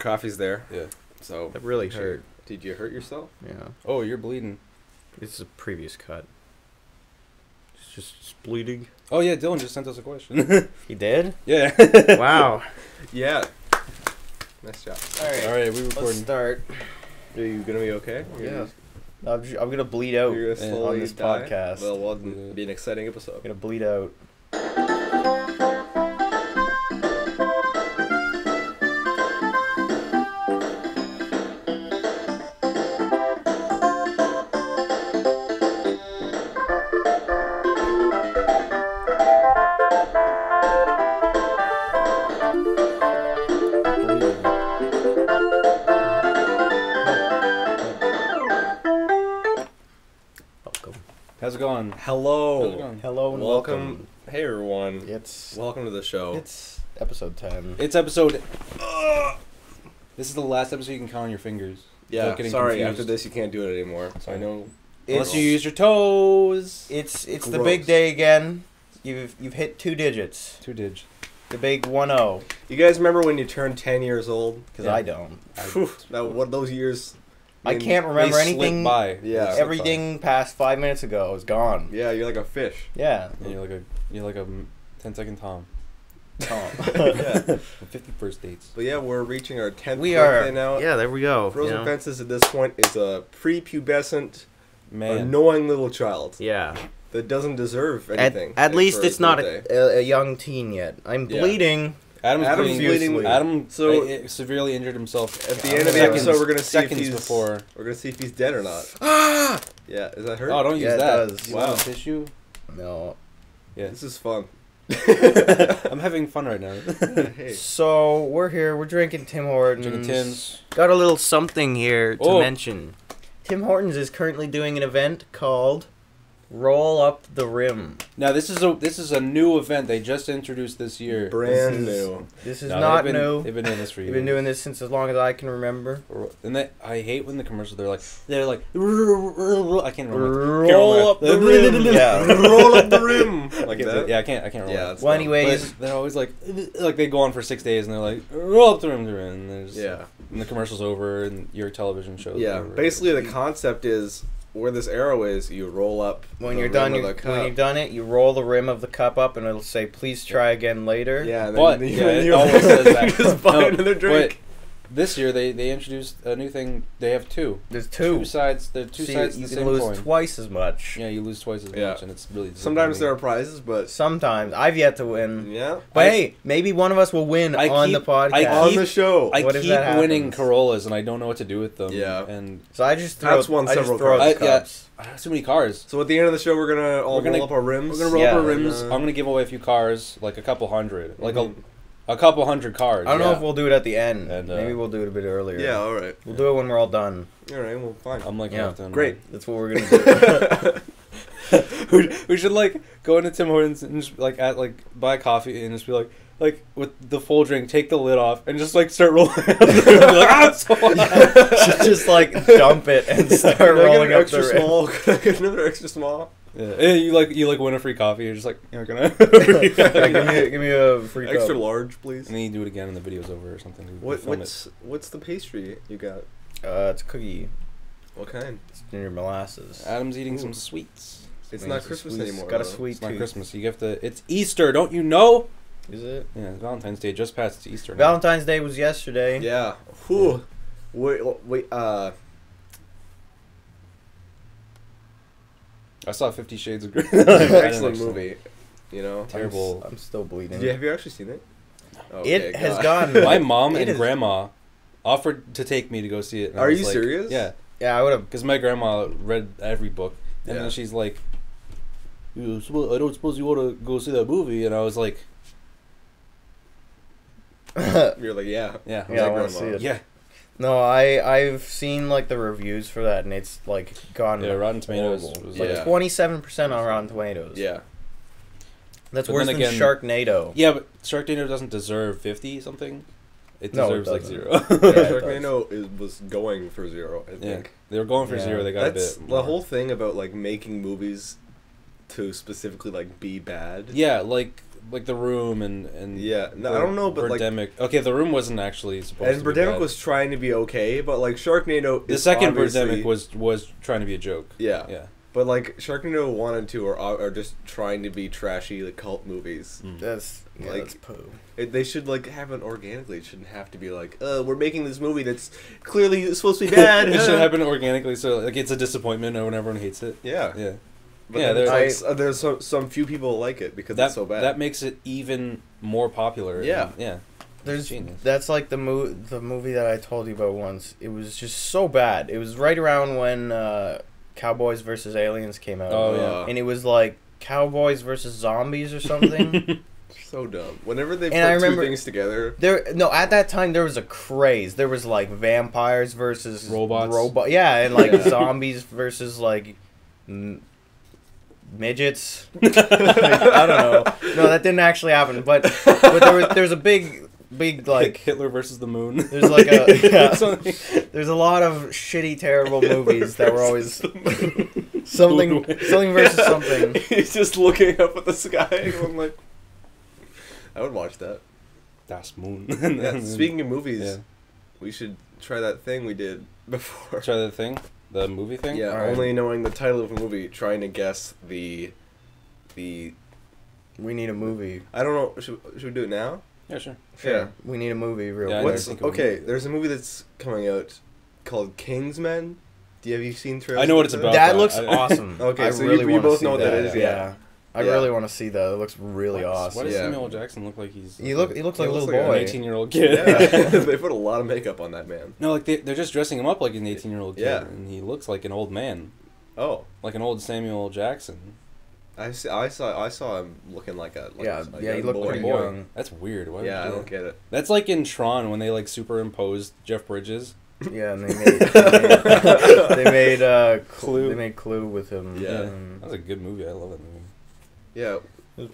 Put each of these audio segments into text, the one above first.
coffee's there. Yeah. So That really hurt. Did you hurt yourself? Yeah. Oh, you're bleeding. This is a previous cut. It's just bleeding. Oh yeah, Dylan just sent us a question. He did? Yeah. Wow. Yeah. Nice job. All right. All right, we Let's recording. start. Are you gonna be okay? Yeah. I'm gonna bleed out You're gonna slowly on this die? podcast. Well, it'll be an exciting episode. I'm gonna bleed out. Welcome. How's it going? Hello. How's it going? Hello and Welcome. Hey everyone. It's Welcome to the show. it's episode 10. It's episode. This is the last episode you can count on your fingers. Yeah. Without getting Sorry. confused. After this, you can't do it anymore. So I know. Unless you use your toes. It's the Gross. big day again. You've hit 2 digits. 2 dig. The big 1-0. You guys remember when you turned 10 years old? Because Yeah. I don't. Phew, that what those years. I can't remember They slip anything. by. Yeah. They slip Everything past 5 minutes ago is gone. Yeah, you're like a fish. Yeah. by. Yeah, you're like a 10-second Tom. Tom. Yeah. 50 first dates. But yeah, we're reaching our 10th We birthday are. now. Yeah, there we go. Frozen you know? Fences at this point is a prepubescent, Man. annoying little child Yeah. that doesn't deserve anything. At least for it's his not birthday. a young teen yet. I'm Yeah. bleeding. Adam's bleeding. Adam So- severely injured himself. At the end of the seconds- episode, we're gonna see if seconds he's before. We're gonna see if he's dead or not. Ah! Yeah, is that hurt? Oh, don't use Yeah, it that. does. Do you Wow. want a tissue? No. Yeah. This is fun. I'm having fun right now. Hey, So we're here. We're drinking Tim Hortons. Drinking Tim's. Got a little something here to Oh. mention. Tim Hortons is currently doing an event called Roll Up the Rim. Now this is a new event they just introduced this year. brand This is- new. This is No, not they've been, new. They've been doing this for We've years. been doing this since as long as I can remember. And I hate when the commercials they're like I can't remember. Roll up the rim. Yeah. Roll up the rim like I can't, that. yeah, I can't remember. Yeah. It's Well, dumb. anyways, But they're always like they go on for 6 days and they're like roll up the rim, and there's Yeah. and the commercial's over and your television show's Yeah. over. Basically, the concept is where this arrow is. You roll up. when the you're rim done, of the cup. when you're done it, you roll the rim of the cup up, and it'll say, "Please try again later." Yeah. And But then yeah, it you always says that. just buy No, another drink. But this year they introduced a new thing. They have two. There's two. Sides. They're two So sides you of the can same lose coin. twice as much. Yeah, you lose twice as Yeah. much, and it's really Sometimes there disappointing. are prizes, but Sometimes I've yet to win, yeah, but I- hey, maybe one of us will win I on keep- the podcast. I on keep- the show. I What if keep that winning happens? Corollas, and I don't know what to do with them. Yeah. and So I just throw. That's won I just several throw out cards. the Yeah. cups. I have too many cars. So at the end of the show, we're gonna all We're gonna- roll up our rims. We're gonna roll Yeah, up our and, rims. I'm gonna give away a few cars, like a couple hundred, like Mhm. a couple hundred cars. I don't know yeah. if we'll do it at the end. And, Maybe we'll do it a bit earlier. Yeah, all right. We'll do it when we're all done. All right, well, fine. I'm like, Yeah. Great. That's what we're gonna do. we should like go into Tim Hortons and just like buy coffee and just be like with the full drink, take the lid off and just like start rolling. Be like, ah, it's so hot." just like dump it and start Can I get rolling an up extra the rim. small. Can I get another extra small? Yeah. And you win a free coffee. You're just like, you're gonna. Yeah, give me a free cup. Extra large, please. And then you do it again and the video's over or something. We film it. What's the pastry you got? It's a cookie. What kind? It's ginger molasses. Adam's eating Ooh. some sweets. It's Maybe not it's Christmas sweet- anymore. Got a though. sweet It's not tooth. Christmas. You have to. It's Easter. Don't you know? Is it? Yeah, it's Valentine's Day just passed. It's Easter. Now. Valentine's Day was yesterday. Yeah. Whew. Wait. I saw 50 Shades of Grey. Excellent movie. You know. Terrible. I'm still bleeding. Have you actually seen it? It has God. gone. My mom It and is- grandma offered to take me to go see it. And I Are was you like- serious? Yeah, Yeah, I would have. because my grandma read every book, and Yeah. then she's like, I don't suppose you want to go see that movie, and I was like, You're like, yeah. yeah, Yeah, I like want to see grandma. it. yeah, No, I've seen like the reviews for that, and it's like gone. yeah. Rotten Tomatoes horrible. was Like Yeah. 27% on Rotten Tomatoes. Yeah. That's But worse then than again- Sharknado. yeah, but Sharknado doesn't deserve 50 something. It No, it deserves like doesn't. 0. Yeah, it does. Sharknado was going for 0. I Yeah, think. they were going for Yeah. 0. They got That's a bit. the more. whole thing about like making movies to specifically like be bad. Yeah, like like The Room and Yeah, no, I don't know, but like, Birdemic. Okay, The Room wasn't actually supposed and to be Birdemic bad. was trying to be okay, but like Sharknado. The is second obviously- Birdemic was trying to be a joke. Yeah, Yeah. but like Sharknado 1 and 2 are just trying to be trashy like cult movies. That's Like- that's poo. They should like have it organically. It shouldn't have to be like, we're making this movie that's clearly supposed to be bad. It should happen organically, so like it's a disappointment when everyone hates it. Yeah, Yeah. but Yeah, then there- it's like, there's some few people like it because it's so bad. That makes it even more popular. Yeah. and- yeah. There's Genius. that's like the movie that I told you about once. It was just so bad. It was right around when Cowboys versus Aliens came out. Oh, yeah. And it was like Cowboys versus Zombies or something. So dumb. Whenever they And I put two remember- things together, At that time there was a craze. There was like vampires versus Robots. Yeah, and like Yeah. zombies versus like midgets. Like, I don't know. No, that didn't actually happen. But there's a big like Hitler versus the moon. there's like a yeah, Something- there's a lot of shitty terrible movies that were always something versus something. He's just looking up at the sky and going like, I would watch that. Das Moon. Yeah, speaking of movies, Yeah. we should try that thing we did before. Try the thing, the movie thing. Yeah, Alright. only knowing the title of a movie, trying to guess the. We need a movie. I don't know. Should we do it now? Yeah, sure. Yeah. We need a movie real Yeah, I quick. What's think of a okay? movie. There's a movie that's coming out called Kingsmen. Have you seen trailers? I know what it's for about. That that. looks I- awesome. Okay, I so you- really you wanna both see know what that is, Yeah. yeah. I Yeah. really want to see that. It looks really Why awesome. does Yeah. Samuel L. Jackson look like he's? He looks like a looks little like an boy. an 18-year-old kid. Yeah, they put a lot of makeup on that man. No, like they're just dressing him up like an 18-year-old kid, Yeah. and he looks like an old man, Oh, like an old Samuel L. Jackson. I saw him looking like a Yeah, a yeah, he young looked boy. pretty Boy, young. that's weird. Why would Yeah, I you do don't that? get it. That's like in Tron when they like superimposed Jeff Bridges. Yeah, and they made Clue. They made Clue with him. Yeah. That was a good movie. I love that movie. Yeah,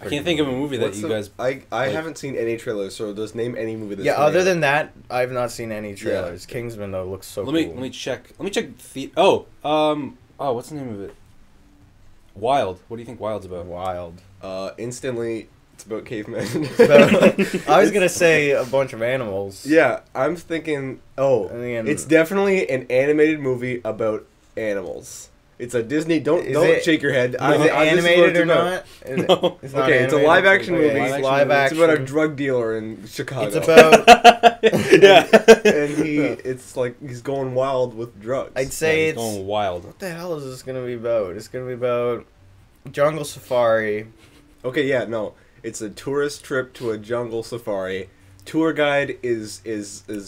I can't think of a movie that what's you the- guys. I like- haven't seen any trailers, so just name any movie that's Yeah, coming other out. than that, I've not seen any trailers. Kingsman though looks so Let me cool. check. What's the name of it? Wild. What do you think Wild's about? Wild. Instantly, it's about cavemen. I was gonna say a bunch of animals. Yeah, I'm thinking. Oh, And then- it's definitely an animated movie about animals. It's a Disney. Don't Is don't it- shake your head. Is it this what animated it's or about. not? Is it- No. it's not Okay, it's a animated? live action Okay, movie. It's Live live It's action. about a drug dealer in Chicago. It's about. yeah. and it's like he's going wild with drugs. I'd say Yeah, it's. he's going wild. What the hell is this gonna be about? It's gonna be about jungle safari. Okay, yeah, no. It's a tourist trip to a jungle safari. Tour guide is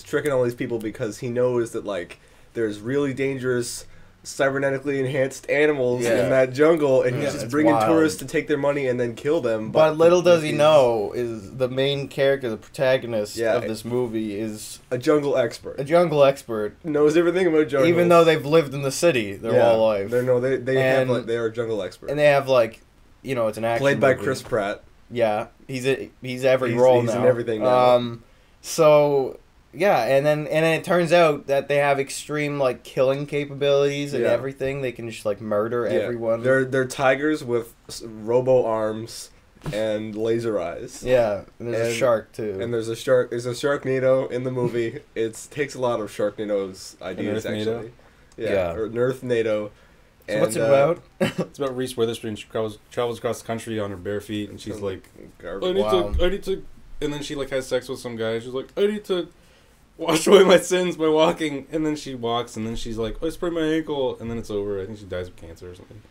tricking all these people because he knows that like there's really dangerous cybernetically enhanced animals Yeah. in that jungle, and Yeah, he's just it's bringing wild. tourists to take their money and then kill them. But little does he he's know is the main character, the protagonist Yeah. of this movie, is a jungle expert. a jungle expert. Knows everything about jungles. Even though they've lived in the city their Yeah, whole life, They have And- like they are jungle experts. and they have like, it's an action Played by movie. Chris Pratt. Yeah, he's every He's- role he's now. in everything now. So yeah, and then it turns out that they have extreme like killing capabilities and Yeah. everything. They can just like murder Yeah. everyone. They're tigers with robo arms and laser eyes. Yeah, and there's a And- shark too. And there's a shark. There's a Sharknado in the movie. It takes a lot of Sharknado's ideas Earthnado? actually. Yeah. Yeah. Or Earthnado. So what's it about? It's about Reese Witherspoon. She travels across the country on her bare feet, and she's like, garbage. Wow. I need to, and then she like has sex with some guy. She's like, I need to wash away my sins by walking, and then she walks, and then she's like, I sprained my ankle, and then it's over. I think she dies of cancer or something.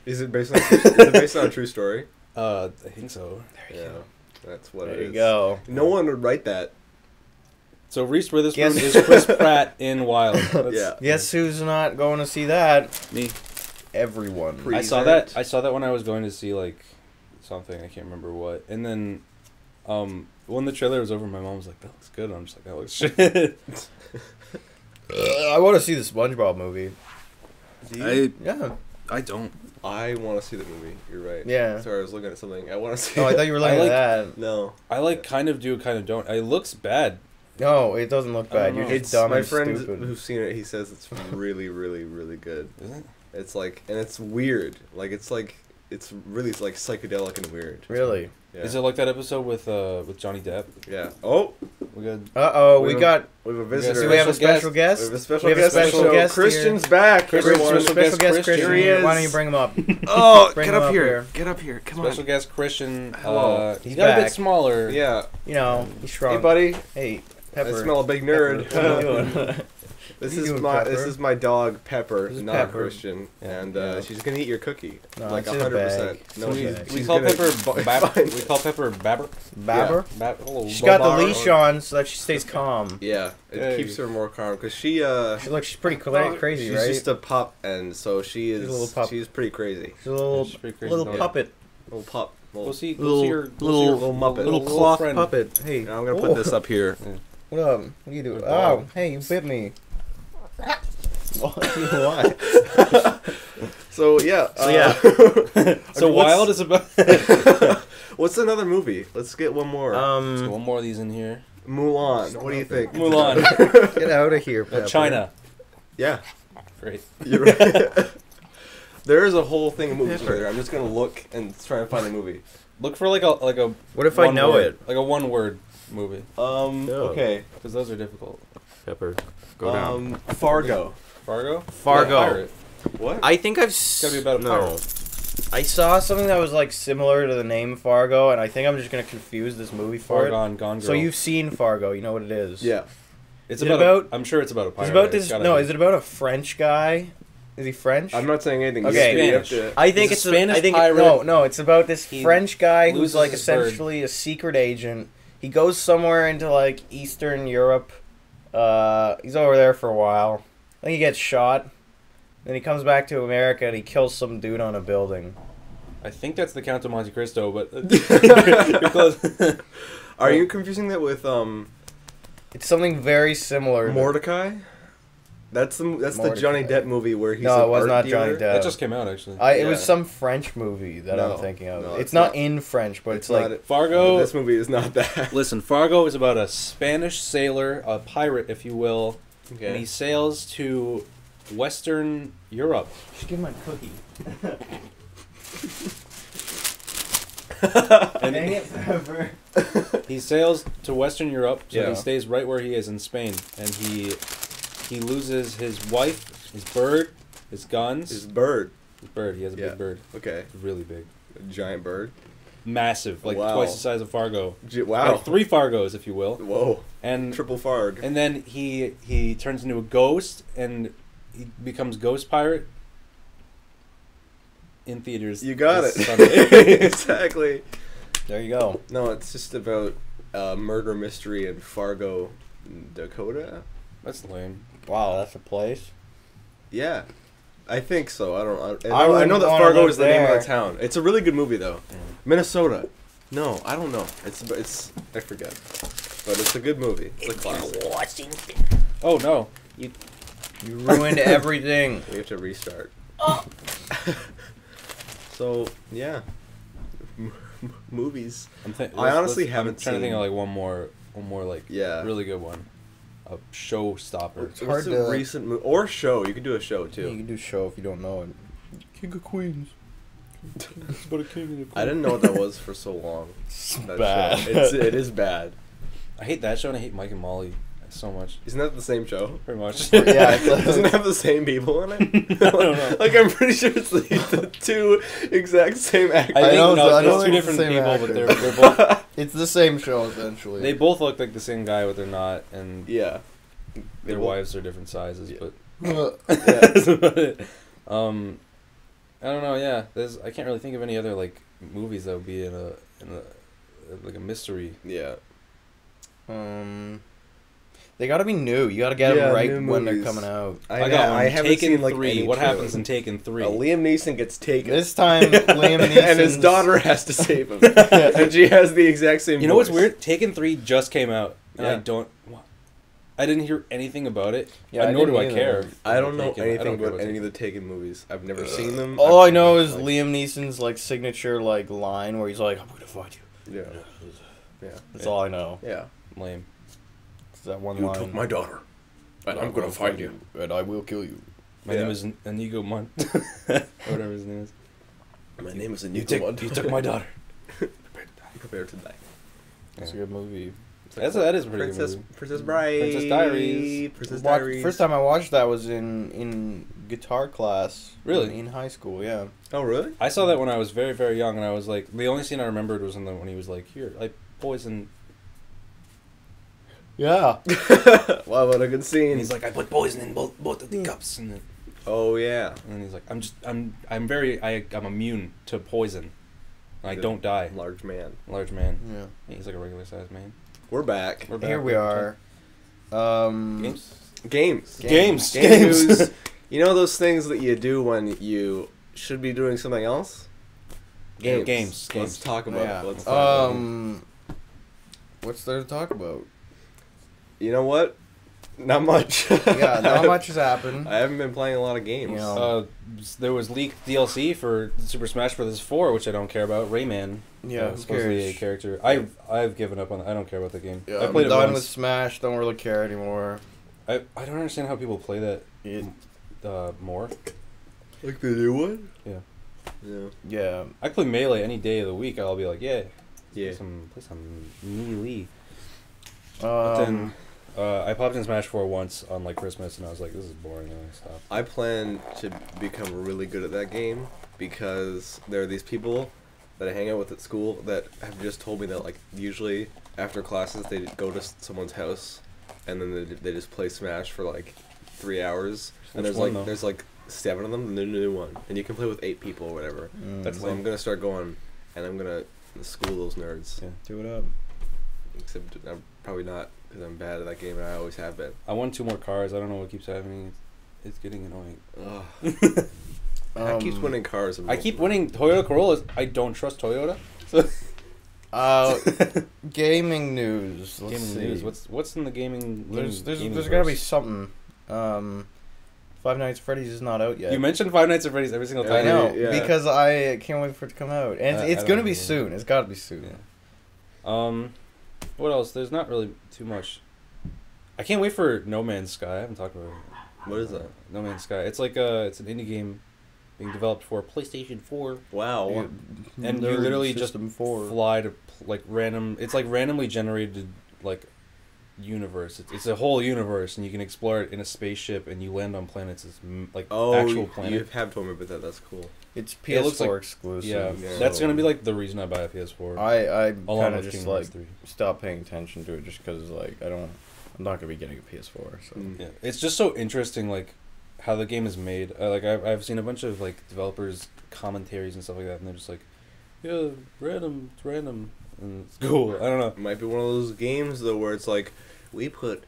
Is it based on? Is it based on a true story? I think so. Yeah. That's what There it is. you go. No one would write that. So Reese Witherspoon Guess- is Chris Pratt in Wild. That's Yeah. Guess who's not going to see that? me. Everyone. I saw that. I saw that when I was going to see like something. I can't remember what. And then, when the trailer was over, my mom was like, "That looks good." And I'm just like, "That looks shit." I want to see the SpongeBob movie. Do you? Yeah. I don't. I want to see the movie. You're right. Yeah. Sorry, I was looking at something. I want to see. Oh, I thought you were looking I at like- that. No. I like kind of do, kind of don't. It looks bad. No, it doesn't look I don't bad. You're know. just dumb my and friend stupid. who's seen it. He says it's really, really, really good. Is it? It's like, and it's weird. Like it's like it's really like psychedelic and weird. Really? Yeah. Is it like that episode with Johnny Depp? Yeah. Oh, We got We have a visitor. Do we have a special guest? We have a special We have a guest. special So guest Christian's back. Christian, Everyone. special Special guest guest Christian. Christian. Here he is. Why don't you bring him up? Oh, Bring get him up up here. here. Get up here. Come special on. guest Christian. Hello. He's He's got a back. bit smaller. Yeah. You know, he's strong. Hey, buddy. Hey, Pepper. I smell a big nerd. Pepper, what are you doing? This What are is you doing, my Pepper? this is my dog Pepper, This is not Pepper. Christian, Yeah. and Yeah. she's gonna eat your cookie, No, like it's in a 100%. bag. No, It's in a she's, bag. We she's call gonna Pepper find- we call Pepper Babber. Babber? Hello, She's got the Babber. leash on so that she stays calm. Yeah, it Hey. keeps her more calm because she She's pretty crazy, she's right? just a pup, and so she is She's a little pup. she's pretty crazy. She's a little, She's pretty crazy little dog. puppet. Little pup. Go see Little- your little Muppet. Little cloth friend. puppet. Hey, I'm gonna put this up here. what up? What are you doing? Good Oh, dog. hey, you bit me. Why? So yeah. So, yeah. So what's- Wild is about. What's another movie? Let's get one more. Let's get one more of these in here. Mulan. What do you think? Mulan. Get out of here, Pepper. China. Yeah. Great. You're right. There is a whole thing of movies right there. I'm just gonna look and try and find a movie. Look for like a What if I one know word, it? like a one word movie, Okay. because those are difficult. Pepper. Fargo. Fargo. Fargo. Yeah, pirate. What? I think I've gotta be about a pirate. I saw something that was like similar to the name Fargo, and I think I'm just gonna confuse this movie for it. Fargon, Gone Girl. So you've seen Fargo, you know what it is. Yeah. It's Is it about. about- I'm sure it's about a pirate. It's about It's this. gotta No, be. is it about a French guy? Is he French? I'm not saying anything. Okay. You have Spanish. to- I think He's it's a Spanish I think pirate. no, it's about this He French guy who's loses like his bird. essentially a secret agent. He goes somewhere into like Eastern Europe. He's over there for a while. Then he gets shot. Then he comes back to America and he kills some dude on a building. I think that's the Count of Monte Cristo, but you're close. Are you confusing that with It's something very similar. to- Mordecai? That's the Johnny Mordecai. Depp movie where he's No, an it was art not dealer. Johnny Depp. That just came out actually. It was Yeah. some French movie that No, I'm thinking of. no, it's it's not not. in French, but it's, It's like not. Fargo. This movie is not that. Listen, Fargo is about a Spanish sailor, a pirate, if you will, and he sails to Western Europe. Just give him my cookie. And Dang it, Pepper. he sails to Western Europe, so Yeah. he stays right where he is in Spain, and he loses his wife, his bird, his guns, His bird. his bird. He has a Yeah. big bird, Okay. really big, A giant bird. massive, like Wow. twice the size of Fargo. Wow. Or 3 Fargos, if you will. Whoa. And Triple Farg. and then he turns into a ghost and he becomes Ghost Pirate in theaters. You got this it. Sunday. Exactly. There you go. No, it's just about murder mystery in Fargo, Dakota. That's lame. Wow, that's a place. Yeah, I think so. I don't. I I know wouldn't that wanna Fargo live is the name of there. the town. It's a really good movie though. Minnesota. No, I don't know. It's I forget. But it's a good movie. It's a classic. Oh no. You ruined everything. We have to restart. So yeah, movies. I honestly haven't I'm trying to think seen- of like one more like Yeah. really good one. A showstopper. It's What's hard a to- recent movie or show? You could do a show You too. can do show if you don't know it. King of Queens. It's about a king and a queen. I didn't know what that was for so long. That bad. show. It is bad. I hate that show and I hate Mike and Molly so much. Isn't that the same show? Pretty much. Yeah, it's like- Doesn't it have the same people in it? I don't know. Like I'm pretty sure it's the two exact same actors. I think know, no, so I there's know two it's the different same people, actor. but they're both It's the same show essentially. they both look like the same guy, but they're not, and Yeah. their both- wives are different sizes. Yeah. But Yeah. that's about it. I don't know. Yeah, I can't really think of any other like movies that would be in a like a mystery. Yeah. They gotta be new. You gotta get Yeah, them right new when they're movies. coming out. I got one. I haven't Taken seen like 3. any What trailers. happens in Taken 3? Liam Neeson gets taken. This time, Liam Neeson and his daughter has to save him. And she has the exact same You know what's voice. weird? Taken 3 just came out, and Yeah. I didn't hear anything about it. Yeah, I nor do didn't I either. care. I don't know Taken. I anything don't care about any of Taken. the Taken movies. I've never seen them. All I've I know seen, is like- Liam Neeson's like signature like line where he's like, "I'm gonna find you." Yeah. Yeah. That's all I know. Yeah. Lame. It's that one You line. took my daughter. And I'm gonna find you. and I will kill you. My Yeah. name is Inigo Montt. Or whatever his name is. My name is a You took my daughter. Prepare to die. That's a good movie. That is a pretty good movie. Princess Bride. Princess Diaries. Princess Diaries. First time I watched that was in guitar class. Really? In high school, yeah. Oh, really? I saw that when I was very, very young, and I was like, the only scene I remembered was when he was like, here, I poison. Yeah. Wow, what a good scene. And he's like, I put poison in both of the cups, and oh, yeah. then he's like, I'm immune to poison. I don't die. Large man. Large man. Yeah. He's like a regular sized man. We're back. We're back. Here we are. Games. Games news. You know those things that you do when you should be doing something else? Games. Let's talk about Yeah. it. Let's talk about it. What's there to talk about? You know what? Not much. Yeah, not much has happened. I haven't been playing a lot of games. You know. There was leaked DLC for Super Smash Bros. 4, which I don't care about. Rayman. Yeah, who supposedly cares? a character. I've given up on. I don't care about the game. Yeah, I I'm played it done once. with Smash. Don't really care anymore. I don't understand how people play that more. Like the new one? Yeah. Yeah. Yeah. I play Melee any day of the week. I'll be like, yeah, Yeah. play some Melee. But then Um, I popped in Smash 4 once on like Christmas, and I was like, this is boring. And I stopped. I plan to become really good at that game because there are these people that I hang out with at school that have just told me that like usually after classes they go to someone's house and then they just play Smash for like 3 hours. And Which there's one, like though? there's like 7 of them, and the new one, and you can play with 8 people or whatever. That's So I'm gonna start going, and I'm gonna school those nerds. Yeah. do it up. Except I'm probably not because I'm bad at that game, and I always have been. I won 2 more cars. I don't know what keeps happening. It's getting annoying. Ugh. I keeps winning cars. I keep winning Toyota Corollas. I don't trust Toyota. So Gaming news. Let's gaming see. news. What's in the gaming? There's gaming gotta be verse? something. Five Nights at Freddy's is not out yet. You mentioned Five Nights at Freddy's every single Yeah, I time. know Yeah. because I can't wait for it to come out, and I it's don't gonna be know. soon. It's gotta be soon. Yeah. What else? There's not really too much. I can't wait for No Man's Sky. I haven't talked about it. What is that? No Man's Sky. It's like it's an indie game being developed for PlayStation 4. Wow. And you Nerd literally just System 4. fly to like random. It's like randomly generated like universe. It's a whole universe, and you can explore it in a spaceship, and you land on planets as like actual planet. you have told me about that. That's cool. It's It looks PS4 like- exclusive. Yeah, Yeah. that's gonna be like the reason I buy a PS4. I along kind of with just Kingdom like Hearts 3. stopped paying attention to it just because like I'm not gonna be getting a PS4. So Mm. Yeah, it's just so interesting, like how the game is made. Like I've seen a bunch of like developers commentaries and stuff like that, and they're just like, yeah, it's random, and it's cool. I don't know. It might be one of those games though where it's like we put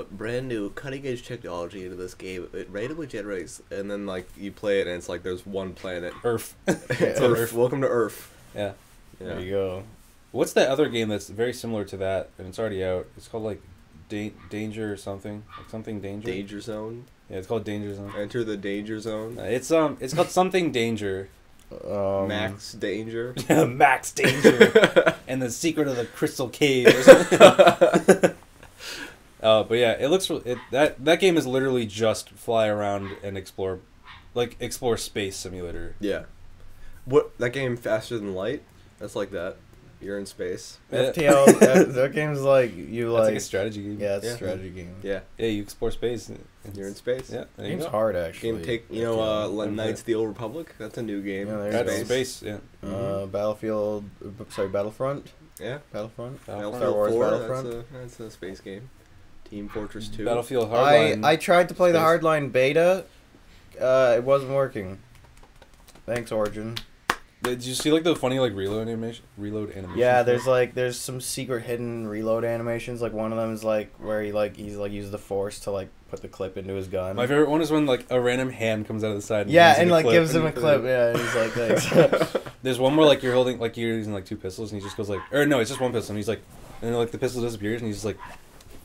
brand new cutting edge technology into this game. It randomly generates, and then like you play it, and it's like there's one planet. Earth. It's Earth. Welcome to Earth. Yeah. there Yeah. you go. What's that other game that's very similar to that, and it's already out? It's called like Danger or something, like something Danger. Danger Zone. Yeah, it's called Danger Zone. Enter the Danger Zone. It's called something Danger. Max Danger. Max Danger. And the Secret of the Crystal Cave. Or something. But yeah, it looks that game is literally just fly around and explore space simulator. Yeah. What that game Faster Than Light? That's like that. You're in space. FTL. that game's like you That's like like. a strategy game. Yeah, it's Yeah. a strategy game. Yeah. Yeah, you explore space. And You're in space. Yeah, there you Game's go. hard actually. Game take FTL. Knights of the Old Republic. That's a new game. Yeah, there's That's Space. space. Yeah. Battlefield. Sorry, Battlefront. Yeah. Battlefront. Battlefront. Star Wars 4, Battlefront. That's a space game. Team Fortress 2. Battlefield Hardline. I tried to play the Space. Hardline beta. It wasn't working. Thanks, Origin. Did you see like the funny like reload animation? Yeah, there's some secret hidden reload animations. Like one of them is like where he's used the force to like put the clip into his gun. My favorite one is when like a random hand comes out of the side. Yeah, gives you and the like clip, gives him and a you put clip. it- Yeah, and he's like, thanks. There's one where like you're using like 2 pistols, and he just goes like, or no, it's just one pistol, and he's like, and then like the pistol disappears, and he's just like,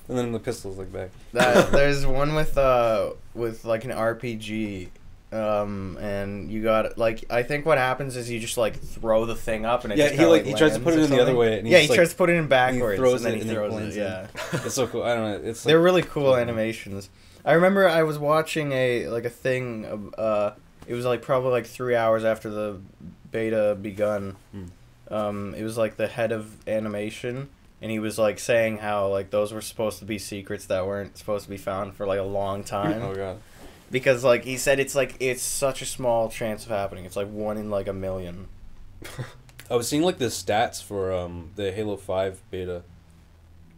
and then the pistol's like back. There's one with like an RPG. And you got like I think what happens is you just like throw the thing up and it Yeah, just he kinda, like he tries to lands put it or in the other something. way, and Yeah, he he just, tries to put it in backwards throws and then it he and it throws lands it. in. Yeah, It's so cool. I don't know. It's like, they're really cool animations. I remember I was watching a thing. It was like probably like 3 hours after the beta begun, it was like the head of animation, and he was like saying how like those were supposed to be secrets that weren't supposed to be found for like a long time. Oh god. Because like he said, it's such a small chance of happening. It's like 1 in like a million. I was seeing like the stats for the Halo 5 beta,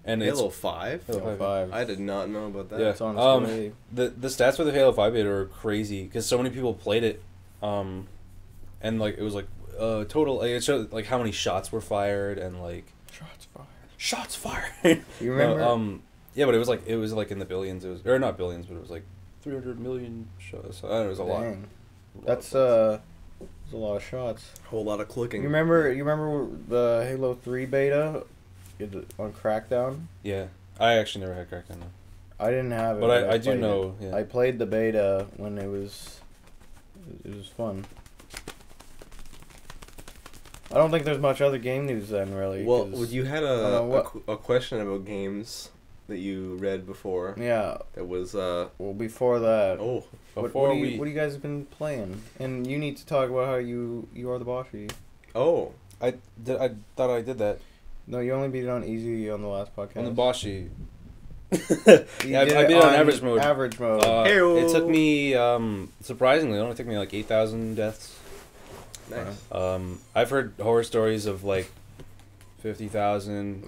and Halo 5? Halo 5. I did not know about that. Yeah. It's on its way. the stats for the Halo 5 beta are crazy because so many people played it, and like it was like total like it showed like how many shots were fired and like shots fired. You remember? No, yeah, but it was like in the billions. It was or not billions, but it was like 300 million shots. I don't know, it was a lot. Dang. That's a lot of shots. Whole lot of clicking. You remember the Halo 3 beta on Crackdown? Yeah, I actually never had Crackdown. No. I didn't have it. But I do played know. it. Yeah. I played the beta when it was fun. I don't think there's much other game news then, really. Well, 'cause- you had a question about games that you read before. yeah. It was Well, before that, oh, what do you guys have been playing? And you need to talk about how you are the Boshi. oh. I thought I did that No, you only beat it on easy on the last podcast. on the Boshi. You Yeah, I did beat it on average mode. Average mode. Heyo. It took me surprisingly, it only took me like 8,000 deaths. Nice. I've heard horror stories of like 50,000.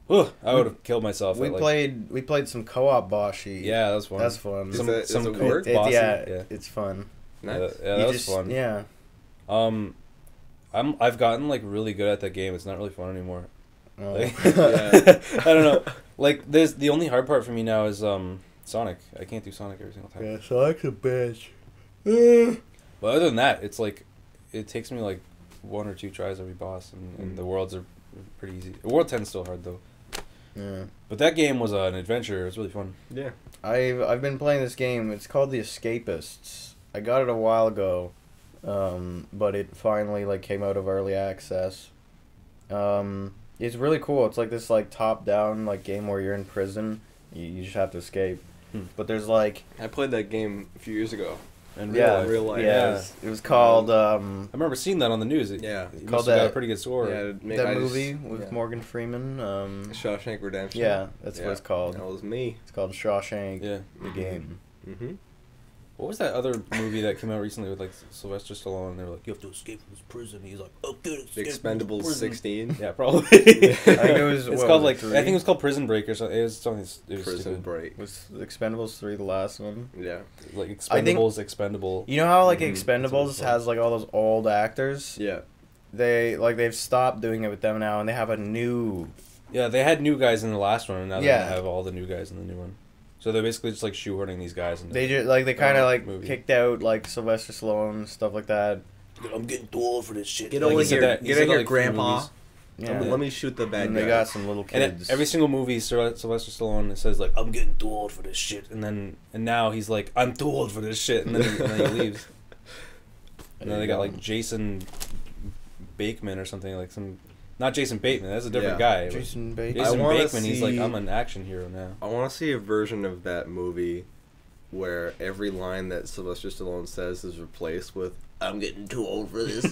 Ugh. I would have killed myself. We at, like, played some co-op Boshi. Yeah, that was fun. That's fun. Is that- does it cool work? bossy- Yeah, it's fun. Nice. Yeah, You that was just- fun. Yeah. I've gotten like really good at that game. It's not really fun anymore. Oh. Like, Yeah. I don't know. Like, there's the only hard part for me now is Sonic. I can't do Sonic every single time. Yeah, Sonic's a bitch. But other than that, it's like it takes me like 1 or 2 tries every boss, and the worlds are pretty easy. World 10's still hard though. Yeah. But that game was an adventure. It was really fun. Yeah. I've been playing this game. It's called The Escapists. I got it a while ago, but it finally like came out of early access. It's really cool. It's like this like top down like game where you're in prison. You just have to escape. But there's like I played that game a few years ago. And yeah, real life. Yeah, it was called I remember seeing that on the news. Yeah. It Called must have got a that- pretty good score. Yeah, that movie with Morgan Freeman. Shawshank Redemption. Yeah, that's what it's called. That was me. It's called Shawshank. Yeah. The game. Mm-hmm. What was that other movie that came out recently with like Sylvester Stallone? And they were like, "You have to escape from this prison." He's like, "Oh, good." The Expendables 16. Yeah, probably. I think it was. It's what called was like it, 3? I think it was called Prison Break or something. It was something. It was Prison stupid. Break. Was Expendables 3 the last one? Yeah. Like I think- Expendables, Expendable. You know how like Mhm. Expendables has like all those old actors? Yeah. They've stopped doing it with them now, and they have a new. Yeah, they had new guys in the last one, and now Yeah. they have all the new guys in the new one. So they're basically just like shoehorning these guys. Into They just they kind of like movie. kicked out like Sylvester Stallone stuff like that. I'm getting too old for this shit. Get Like, over he said here. that- he Get said in that, here, like, three Grandpa. movies. Yeah. Let me shoot the bad And guy. they got some little And kids. every single movie, Sylvester Stallone says like, "I'm getting too old for this shit," and now he's like, "I'm too old for this shit," and then he leaves. And then they got like Jason Bateman or something like some, not Jason Bateman. That's a different Yeah. guy. Jason Bateman. Jason I wanna Bateman. He's like, see- "I'm an action hero now." I want to see a version of that movie where every line that Sylvester Stallone says is replaced with "I'm getting too old for this."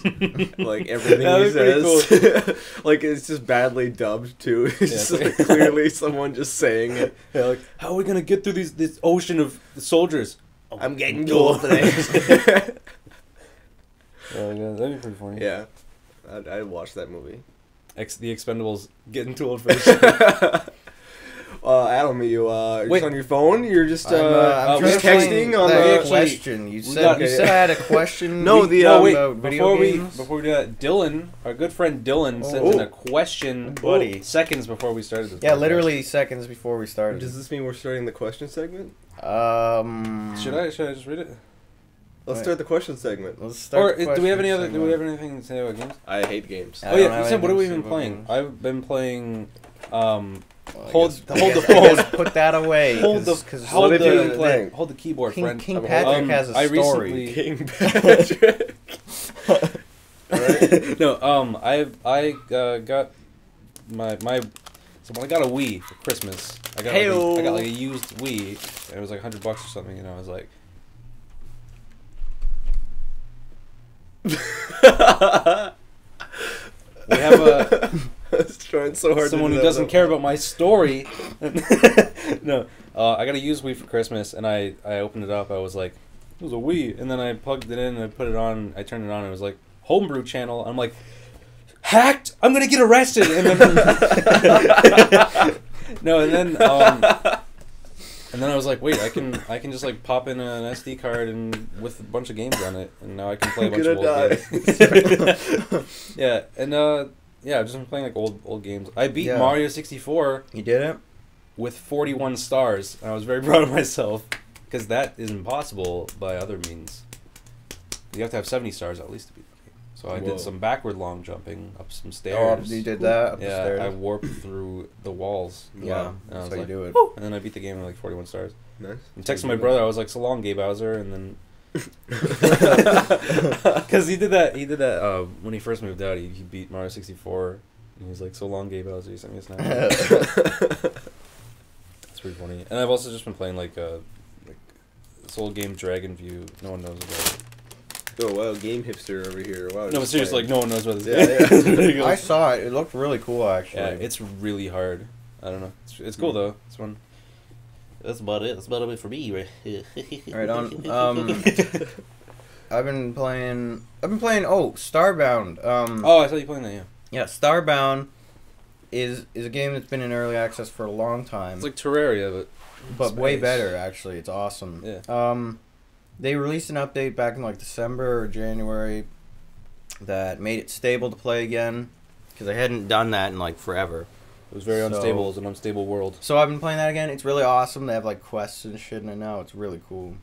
Like everything he That'd be says, like it's just badly dubbed too. It's just, like, clearly someone just saying it. Yeah, like, how are we gonna get through this ocean of soldiers? I'm getting too old for this. Yeah, that'd be pretty funny. Yeah, I'd watch that movie. The Expendables getting too old for this shit. Adam, you Wait. just on your phone? You're just I'm we're just trying to texting find on that the. actually- question. You we said got- you said I had a question. No, the, No, wait, about video games. before we do that, Dylan, our good friend Dylan, sent Oh. in a question, Buddy. seconds before we started this. Yeah, podcast. literally seconds before we started. Does this mean we're starting the question segment? Should I just read it? Let's Right. start the question segment. Let's start. Or the do we have question any other? Do we segment. have anything to say about games? I hate games. I Oh don't yeah, have you said what have we anything been to say playing? about games. I've been playing. Well, I Hold guess- the I phone. guess put that away. Hold the 'cause hold What have you the been playing? hold the keyboard, King, friend. King Patrick has a I story. recently- King Patrick. No, I got my so when I got a Wii for Christmas, I got like a used Wii, and it was like $100 or something, and I was like, We have a I was trying so hard. someone to who do that, doesn't though. care about my story. No, I got a used Wii for Christmas, and I opened it up. I was like, it was a Wii, and then I plugged it in and I put it on. I turned it on, and it was like homebrew channel. I'm like, hacked! I'm gonna get arrested. And then no, and then I was like, wait, I can just like pop in an SD card and with a bunch of games on it, and now I can play a bunch of old games. Yeah, and yeah, I've just been playing like old games. I beat Mario 64 You did it? with 41 stars. And I was very proud of myself because that is impossible by other means. You have to have 70 stars at least to beat the game. So I Whoa. did some backward long jumping up some Oh, stairs. you did that up the Yeah, stairs? I warped through the walls. Yeah, And I that's was how you like, do it. "Woo!" And then I beat the game with like 41 stars. Nice. I'm texting my brother. I was like, "So long, Gay Bowser," and then because he did that when he first moved out. He beat Mario 64, and he was like, "So long, Gay Bowser." He sent me a snap. It's pretty funny. And I've also just been playing like this old game Dragon View. No one knows about it. Oh wow, game hipster over here. Wow. No, but just seriously, like playing. no one knows about this Yeah, game. yeah. It's ridiculous. I saw it. It looked really cool, actually. Yeah, it's really hard. I don't know. It's cool though. It's fun. That's about it. That's about it for me. Right on. I've been playing. Oh, Starbound. Oh, I saw you playing that. Yeah. Yeah, Starbound is a game that's been in early access for a long time. It's like Terraria, but way space. better, actually. It's awesome. Yeah. They released an update back in like December or January that made it stable to play again, because I hadn't done that in like forever. It was very So- unstable. It was an unstable world. So I've been playing that again. It's really awesome. They have like quests and shit in it now. It's really cool.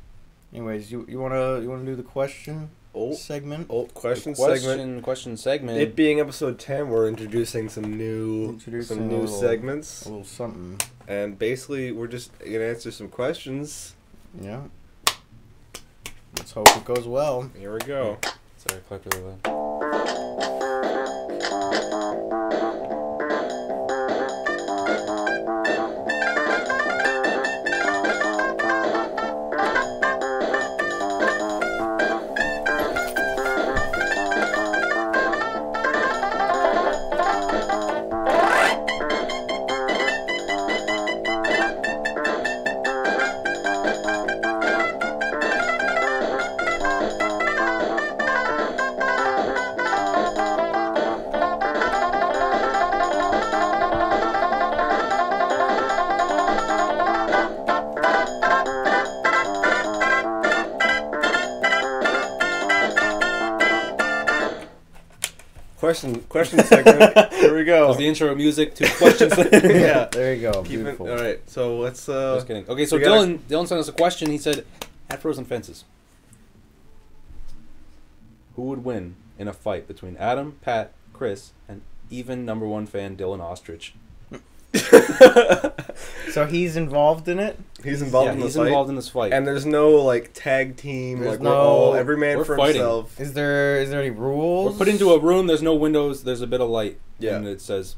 Anyways, you wanna do the question segment? Question segment. Question segment. It being episode 10, we're introducing some new Introducing some a new little- segments, A little something. and basically we're just gonna answer some questions. Yeah. Let's hope it goes well. Here we go. Sorry, I clapped really loud. Question segment. Here we That go. was the intro music to questions. Yeah. There you go. Keep it, Beautiful. all right. So let's. Just kidding. Okay, so we gotta- Dylan sent us a question. He said, "At Frozen Fences, who would win in a fight between Adam, Pat, Chris, and even number one fan Dylan Ostrich?" So he's involved in it? He's involved Yeah, in the he's fight, involved in this fight. and there's no like tag team. There's Like no- we're all every man we're for fighting. himself. Is there any rules? We're put into a room. There's no windows. There's a bit of light. Yeah. And it says,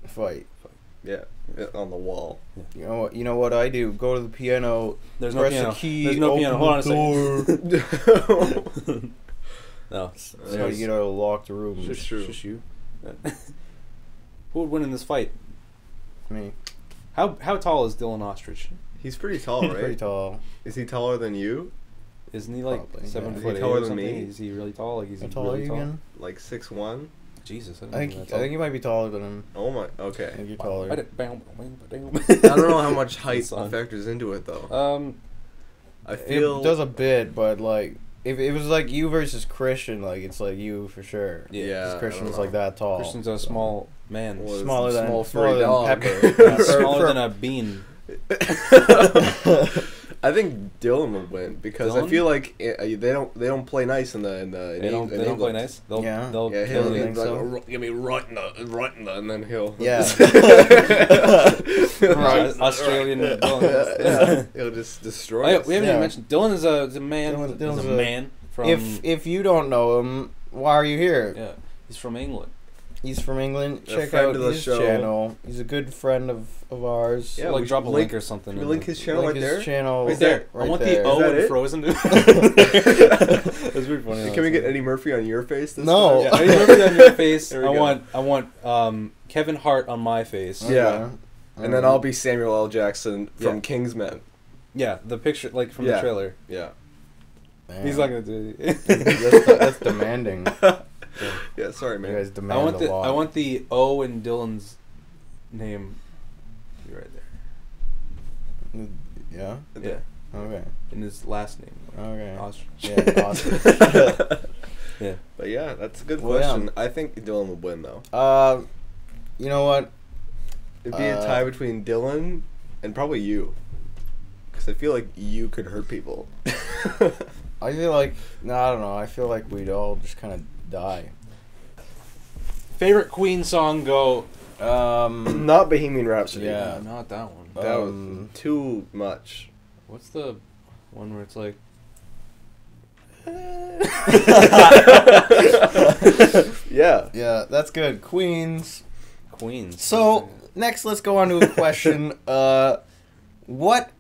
fight. Yeah, on the wall. You know what I do? Go to the piano. "There's no press piano. a key. There's no open piano. Hold on a the second." door. No, That's how you get out of locked rooms. It's true. Shush you. Who would win in this fight? Me. How tall is Dylan Ostrich? He's pretty tall, He's right? pretty tall. Is he taller than you? Isn't he like Probably, 7 yeah. Is foot he 8 taller or than something? me? Is he really tall? Like, is he How tall are really you tall? again? Like 6'1"? Jesus, I I didn't think you might be taller than him. Oh my. I Okay. think you're I taller. I don't know how much height Son. factors into it though. I It feel. does a bit, but like if it was like you versus Christian, like it's like you for sure. Yeah, Yeah. Because I Christian's don't like know. that tall. Christian's a small man. Well, smaller than small smaller furry than dog. Pepper. Yeah, Smaller for- than a bean. I think Dylan would win because I Dylan? feel like they don't play nice in the They don't play England. nice. They'll Yeah. they'll Yeah, kill he'll you you. think so? give me right in the, and then he'll Yeah. Australian Dylan. Yeah. He'll just destroy Oh, yeah, us. we haven't Yeah. even mentioned Dylan is a man. Dylan's He's a a- man from if you don't know him, why are you here? yeah. He's from England. He's from England. A Check friend out of the his show. channel. He's a good friend of ours. Yeah, like we drop a should link link- or something. Can we in link the- his channel Like right his there? channel Right there. I right want there. the O that in it? Frozen. That's pretty funny. Can we get Eddie Murphy on your face this No. time? Yeah, Eddie Murphy on your face. There we I go. want Kevin Hart on my face. Yeah. And then I'll be Samuel L. Jackson from Yeah. Kingsman. Yeah, the picture like from Yeah. the trailer. Yeah. Man. He's not gonna do it. that's demanding. Yeah, sorry, You man. guys I demand want a the lot. I want the O in Dylan's name. Be right there. Yeah. Yeah, Okay. in his last name. Okay. Ostrich. Yeah. Awesome. Yeah. But yeah, that's a good Well, yeah. question. I think Dylan would win, though. You know what? It'd be a tie between Dylan and probably you. Because I feel like you could hurt people. I feel like I don't know. I feel like we'd all just kind of die. Favorite Queen song? Go. Not Bohemian Rhapsody. Yeah. Not that one. That was too much. What's the one where it's like? Yeah. Yeah, that's good. Queens. Queens. So next, let's go on to a question. What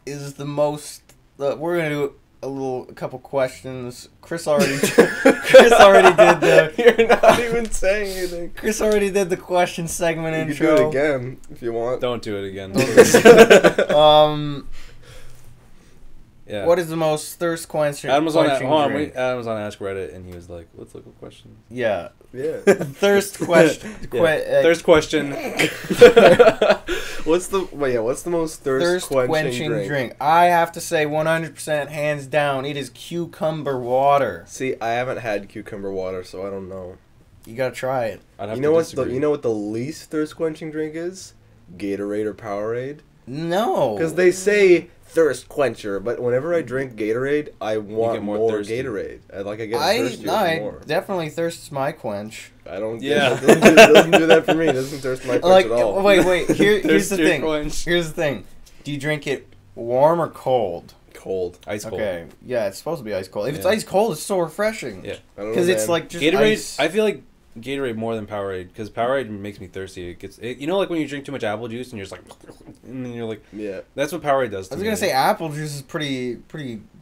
is the most? We're gonna do a couple questions. Chris already did the. You're not even saying anything. Chris already did the question segment You can intro. do it again if you want. don't do it again. Yeah. What is the most thirst quenching? Adam was on. quenching Hold on, drink? wait. Adam was on Ask Reddit, and he was like, "Let's look at questions." Yeah, Yeah. thirst question. Thirst question. What's the most thirst quenching drink? I have to say, 100% hands down, it is cucumber water. See, I haven't had cucumber water, so I don't know. You gotta try it. I'd have You to know disagree. what the least thirst quenching drink is? Gatorade or Powerade. No, Because they say thirst quencher, but whenever I drink Gatorade, I want get more more thirsty. Gatorade. I get thirstier more. definitely thirsts my quench. I don't. Yeah. it doesn't do that for me. It doesn't thirst my quench Like, at all. wait. Here's Thirst the your thing. quench. Here's the thing. Do you drink it warm or cold? Cold. Ice cold. Okay, yeah, it's supposed to be ice cold. If it's Yeah. ice cold, it's so refreshing. Yeah. I don't know, Because it's man. like just Gatorade. ice. I feel like Gatorade more than Powerade because Powerade makes me thirsty. You know, like when you drink too much apple juice and you're just like, and then you're like, Yeah. that's what Powerade does. To I was me. gonna say apple juice is pretty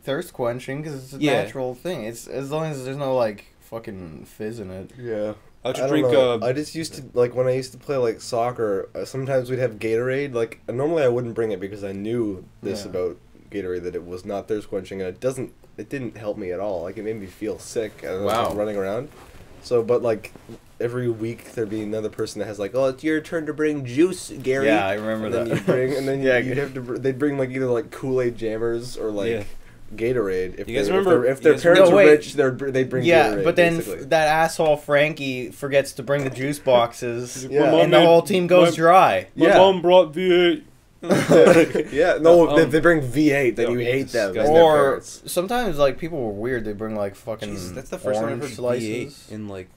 thirst quenching because it's a Yeah. natural thing. It's as long as there's no like fucking fizz in it. Yeah. I'll I just don't drink. know. I just used to like when I used to play like soccer. Sometimes we'd have Gatorade. Like normally I wouldn't bring it because I knew this Yeah. about Gatorade that it was not thirst quenching, and it didn't help me at all. Like it made me feel sick. I don't know, Wow. running around. So, but like every week there'd be another person that has like, oh, it's your turn to bring juice, Gary. Yeah, I remember and then that. you'd bring, and then Yeah, you'd have to. They'd bring like either like Kool-Aid jammers or like Yeah. Gatorade. If You guys they- remember- if their you guys parents remember- were No, wait. rich, they'd bring Yeah, Gatorade. but then basically. that asshole Frankie forgets to bring the juice boxes, Yeah. and the whole team goes dry. My Yeah. mom brought V8. Yeah, no, Um, they bring V8, then yo, you hate them. disgusting. and their Or parents. sometimes like people were weird. They bring like fucking Jesus, that's the first time I've orange heard slices. V8 in like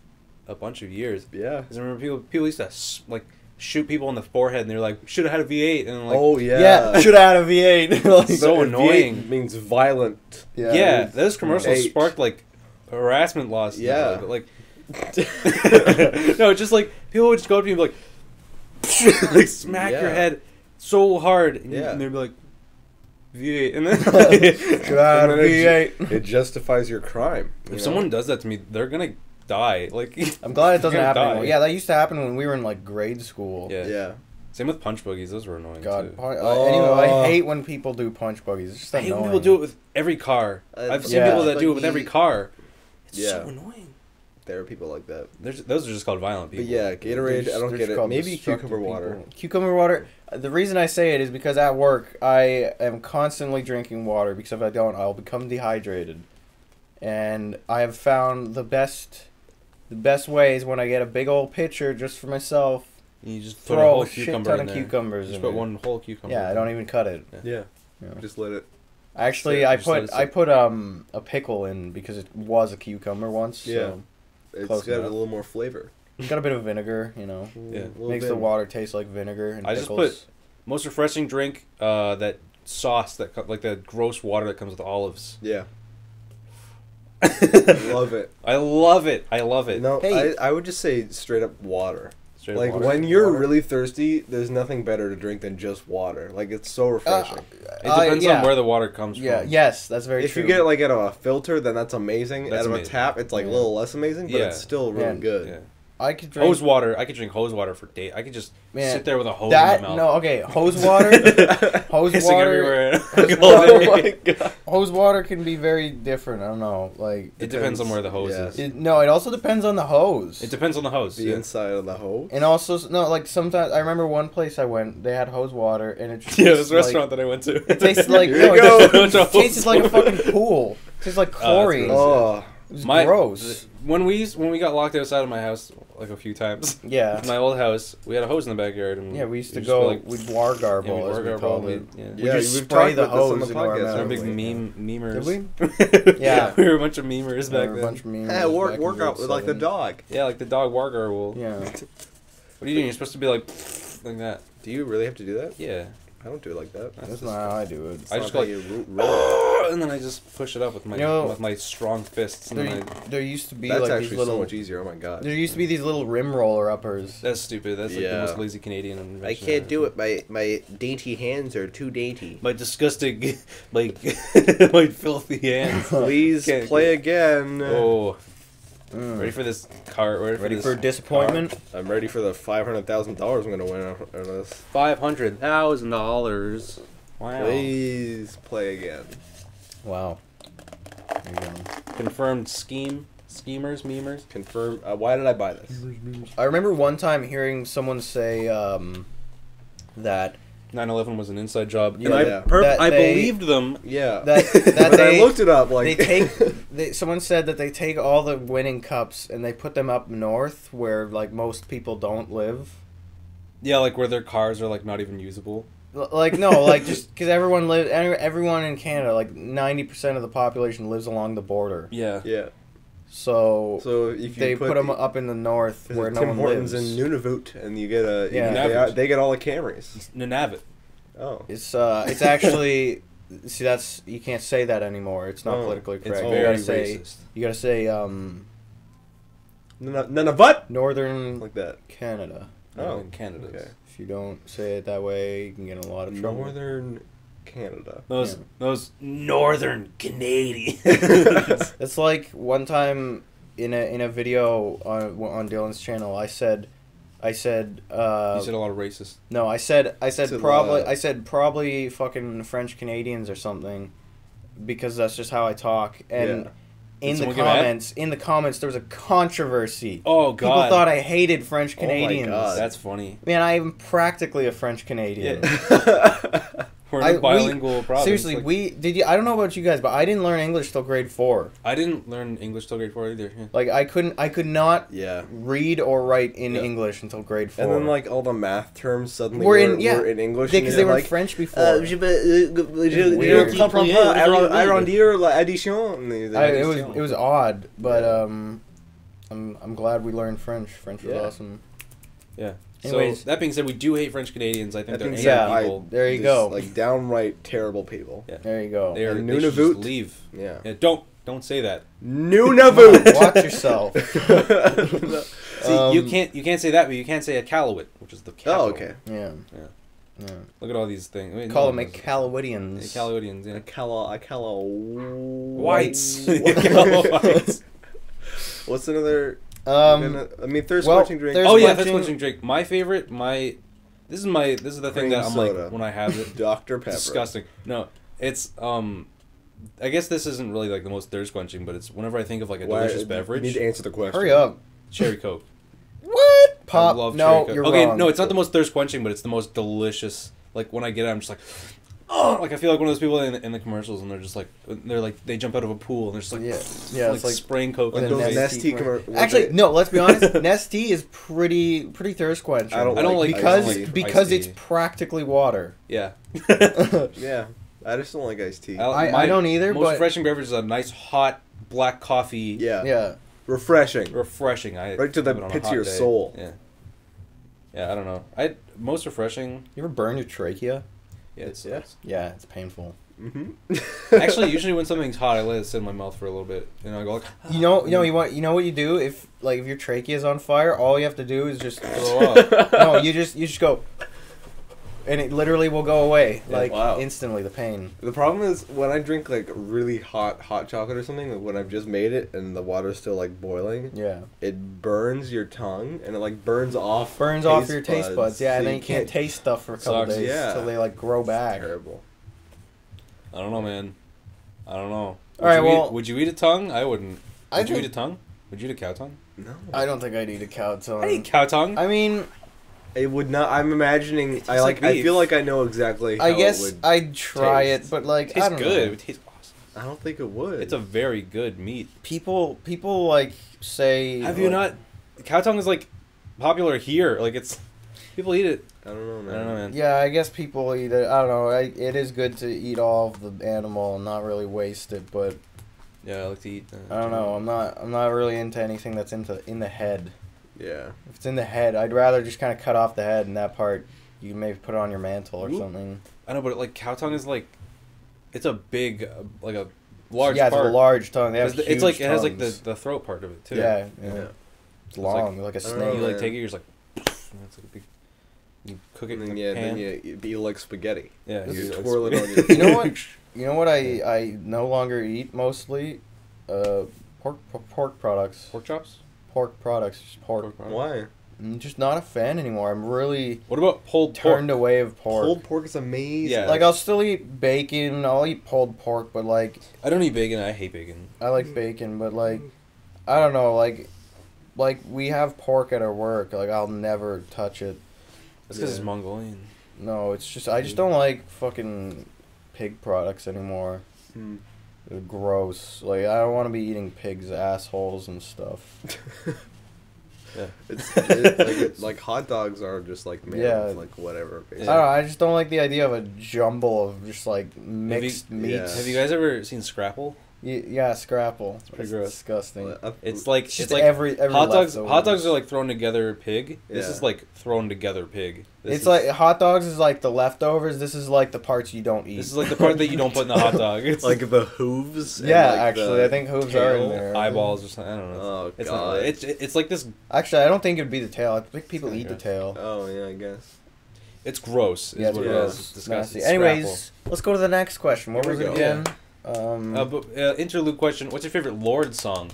a bunch of years. Yeah. Because I remember people used to like shoot people in the forehead, and they're like, should have had a V8, and like, Oh yeah. Yeah, should have had a V8. Like, So V8 annoying. means violent. yeah, those commercials Eight. sparked like harassment laws. Yeah. but like, no, just like people would just go up to you and be like, like smack your Yeah. head so hard, and, Yeah. and they'd be like, V8, and then Should have had a And then it V8. It justifies your crime. you if know? someone does that to me, they're gonna die. Like, I'm glad it doesn't You're gonna happen. die. anymore. Yeah, that used to happen when we were in like grade school. Yeah. Yeah. Same with punch buggies; those were annoying God, too. anyway, I hate when people do punch buggies. It's just I hate when annoying. people do it with every car. I've seen Yeah. people that do it with every car. It's Yeah. so annoying. There are people like that. Those are just called violent people. But yeah, Gatorade, I don't They're get just it. called Maybe destructive cucumber people. water. Cucumber water. The reason I say it is because at work I am constantly drinking water because if I don't, I'll become dehydrated. And I have found the best way is when I get a big old pitcher just for myself. You just put a Throw whole a shit cucumber ton in of there. cucumbers Just in put it. one whole cucumber. Yeah, I don't even cut it. Yeah. Yeah. Just let it. Actually, Yeah, I just let it put sit. a pickle in because it was a cucumber once. Yeah. So It's Close got enough. a little more flavor. it's got a bit of vinegar, you know. Yeah. Makes the water taste like vinegar and I just pickles. Most refreshing drink, that sauce like that gross water that comes with olives. Yeah. Love it. I love it. I love it. No, Hey. I would just say straight up water. Straight up Like water. when you're Water. really thirsty, there's nothing better to drink than just water. Like it's so refreshing. It depends yeah. on where the water comes Yeah. from. Yes, that's very If true. you get it like out of a filter, then that's amazing. That's out of amazing. a tap, it's like a Yeah. little less amazing, but Yeah. it's still really Yeah. good. Yeah. I could drink Hose water. I could drink hose water for days. I could just Man, sit there with a hose that. in my mouth. No, okay. Hose water. Hose Hissing water. everywhere. Hose Oh water. my god. Hose water can be very different. I don't know. Like It depends on where the hose Yeah. is. no, it also depends on the hose. It depends on the hose. The Yeah. inside of the hose. And also, no, like sometimes I remember one place I went, they had hose water, and it Yeah, tastes this restaurant that I went to. Like, it tasted like Here no, you it go. just tasted like a fucking pool. It tastes like that's chlorine. gross. Oh, It was My- gross. When we got locked outside of my house like a few times, Yeah, my old house, we had a hose in the backyard, and yeah. We used to just go. be like, We'd war garble, yeah, we'd as war we garble, called we- it. yeah. We yeah, just we've spray talked the about this on hose the into our podcast, mouth. We're haven't big we? memers. Did we? Yeah. we were a bunch of memers Yeah, back we were a then. bunch of memes Yeah, back work in workout grade like the 7. dog. Yeah, like the dog war garble. Yeah. What are you doing? You're supposed to be like that. Do you really have to do that? Yeah. I don't do it like that. That's not how I do it. It's I not just how go like, you roll. and then I just push it up with my You know, with my strong fists. And There, then I, there used to be That's like actually these little. so much easier. Oh my god. There used to be these little rim roller uppers. that's stupid. That's like the Yeah. most lazy Canadian invention. I can't do it. My dainty hands are too dainty. My disgusting, like, my filthy hands. Please Can't play again. Oh, Mm. ready for this car? Ready this for disappointment? I'm ready for the $500,000 I'm gonna win out of this. $500,000. Wow. Please play again. Wow. There you go. Confirmed schemers, memers. Confirm. Why did I buy this? I remember one time hearing someone say that 9/11 was an inside job. Yeah, And yeah. that I they- believed them. Yeah. that But they I looked it up. Like someone said that they take all the winning cups and they put them up north where like most people don't live. Yeah, like where their cars are like not even usable. Like no, like just because everyone in Canada, like 90% of the population lives along the border. Yeah. yeah. So So if you they put them up in the north there's where a no Tim one Hortons lives. in Nunavut, and you get a Yeah. they get all the Camrys. Nunavut. Oh. It's actually see that's you can't say that anymore. It's not Oh, politically It's correct. You very gotta say racist. you gotta say Nunavut? northern Like that. Canada. Oh, in Canada. okay. If you don't say it that way, you can get in a lot of trouble. Northern Canada. Those northern Canadians. It's like one time in a video on Dylan's channel, I said you said a lot of racist. no, I said Said probably what? I said probably fucking French Canadians or something, because that's just how I talk. And Yeah. in Did the someone get mad? comments, there was a controversy. Oh People God. thought I hated French Oh my Canadians. God. That's funny. Man, I am practically a French Canadian. We're in I- a we- bilingual province. Seriously, like, I don't know about you guys, but I didn't learn English till grade 4. I didn't learn English till grade 4 either. Yeah. Like I could not Yeah. read or write in Yeah. English until grade 4. And then like all the math terms suddenly We're were in- yeah. were in English. because and they you're were like, French before. je weird. comprends pas arrondir l'addition. It was odd, but I'm glad we learned French. French was Yeah. awesome. Yeah. Anyways. So that being said, we do hate French Canadians. I think That they're being angry said, I- people. There you Just, go. Like downright terrible people. Yeah. There you go. They are. And They should Nunavut. just leave. Yeah. Yeah, don't say that. Nunavut. Watch yourself. See, you can't say that, but you can't say a Iqaluit, which is the capital. Oh, okay. Yeah. Yeah. Yeah. Look at all these things. Wait, Call no, them Iqaluitians. Iqaluitians. Yeah. Akala Whites. Whites. What's another? Um, I mean, thirst well, quenching drink. there's- Oh yeah, quenching- thirst quenching drink. My favorite. This is the thing Cream that I'm soda. like when I have it. Dr Pepper. Disgusting. No, it's I guess this isn't really like the most thirst quenching, but it's whenever I think of like a delicious You beverage. need to answer the question. hurry up. Cherry Coke. What? Pop? I love No, cherry Coke. you're okay, wrong. no, it's not the most thirst quenching, but it's the most delicious. Like when I get it, I'm just like, oh, like I feel like one of those people in the commercials, and they're like they jump out of a pool and they're just like, Yeah, like it's like spraying Coke Like in the their those face. Nestea Nestea Actually, no. Let's be honest. Nestea is pretty thirst quenching. I don't like because iced tea. because Iced it's tea. practically water. Yeah. Yeah, I just don't like iced tea. I don't either, Most but- refreshing beverage is a nice hot black coffee. Yeah. Yeah. Refreshing. Refreshing. Right to the have it on a pits of hot your day. soul. Yeah. Yeah, I don't know. Most refreshing. You ever burn your trachea? Yeah, it's Yeah, it's painful. Actually, usually when something's hot, I let it sit in my mouth for a little bit, and I go like, You know what you do if your trachea is on fire. All you have to do is just throw up. no, you just go, and it literally will go away Wow. instantly. The pain. The problem is when I drink like really hot chocolate or something, like when I've just made it and the water's still like boiling, Yeah, it burns your tongue and it like burns off your taste buds. Yeah, so and then you can't taste stuff for a couple Sucks. days Yeah. until they like grow back. Terrible. I don't know, man. I don't know. Would You eat a tongue? I wouldn't. I Would you eat a think- tongue? Would you eat a cow tongue? No. I don't think I'd eat a cow tongue. I eat cow tongue. I mean, It would not. I'm imagining. It tastes I like. like I beef. feel like I know exactly. How I guess It would, I'd try taste. it, but like It tastes I don't good. know. It tastes awesome. I don't think it would. It's a very good meat. People like say. Have you like- not? Cow tongue is like popular here. Like it's people eat it. I don't know, man. I don't know, man. Yeah, I guess people eat it. I don't know. It is good to eat all of the animal and not really waste it, but Yeah, I like to eat. I don't know. I'm not really into anything that's in the head. Yeah. If it's in the head, I'd rather just kind of cut off the head and that part you maybe put it on your mantle or Ooh. something. I know, but like cow tongue is like, it's a big, like a large. Yeah, part. it's a large tongue. They have It's huge like it has like tongues. the throat part of it too. Yeah, Yeah. yeah. It's long, like a I don't And snake. you know, like man. take it, you're just like, and it's like a big. You cook it And in then, the yeah, pan. then you eat like spaghetti. Yeah, This You is like twirl it on spaghetti. your. You know what? You know what I no longer eat mostly? Pork products. Pork chops. Pork products. Just pork. Pork products. Why? I'm just not a fan anymore. I'm really What about pulled turned pork? away of pork. Pulled pork is amazing. Yeah. Like I'll still eat bacon. I'll eat pulled pork, but like I don't eat bacon. I hate bacon. I like bacon, but like I don't know, like we have pork at our work. Like I'll never touch it. That's because Yeah. it's Mongolian. No, it's just I just don't like fucking pig products anymore. Mm. They're gross. Like I don't want to be eating pigs' assholes and stuff. Yeah. Like hot dogs are just like made Yeah. of like whatever. I don't know. I just don't like the idea of a jumble of just like mixed meats. yeah. Have you guys ever seen Scrapple? Yeah, scrapple. It's pretty gross. disgusting. It's like It's just it's like every hot dogs. leftovers. Hot dogs are like thrown together pig. This Yeah. is like thrown together pig. This It's is, like hot dogs is like the leftovers. This is like the parts you don't eat. this is like the part that you don't put in the hot dog. It's like the hooves. and, yeah, like, actually, the I think hooves are in tail. there. eyeballs or something. I don't know. Oh It's god. not. It's like this. Actually, I don't think it'd be the tail. I think people eat the Okay. tail. Oh yeah, I guess. It's gross. Is Yeah, it's what gross. it is. It's disgusting. Nasty. Anyways, let's go to the next question. What Here was we it go. again? Interlude question. What's your favorite Lord song?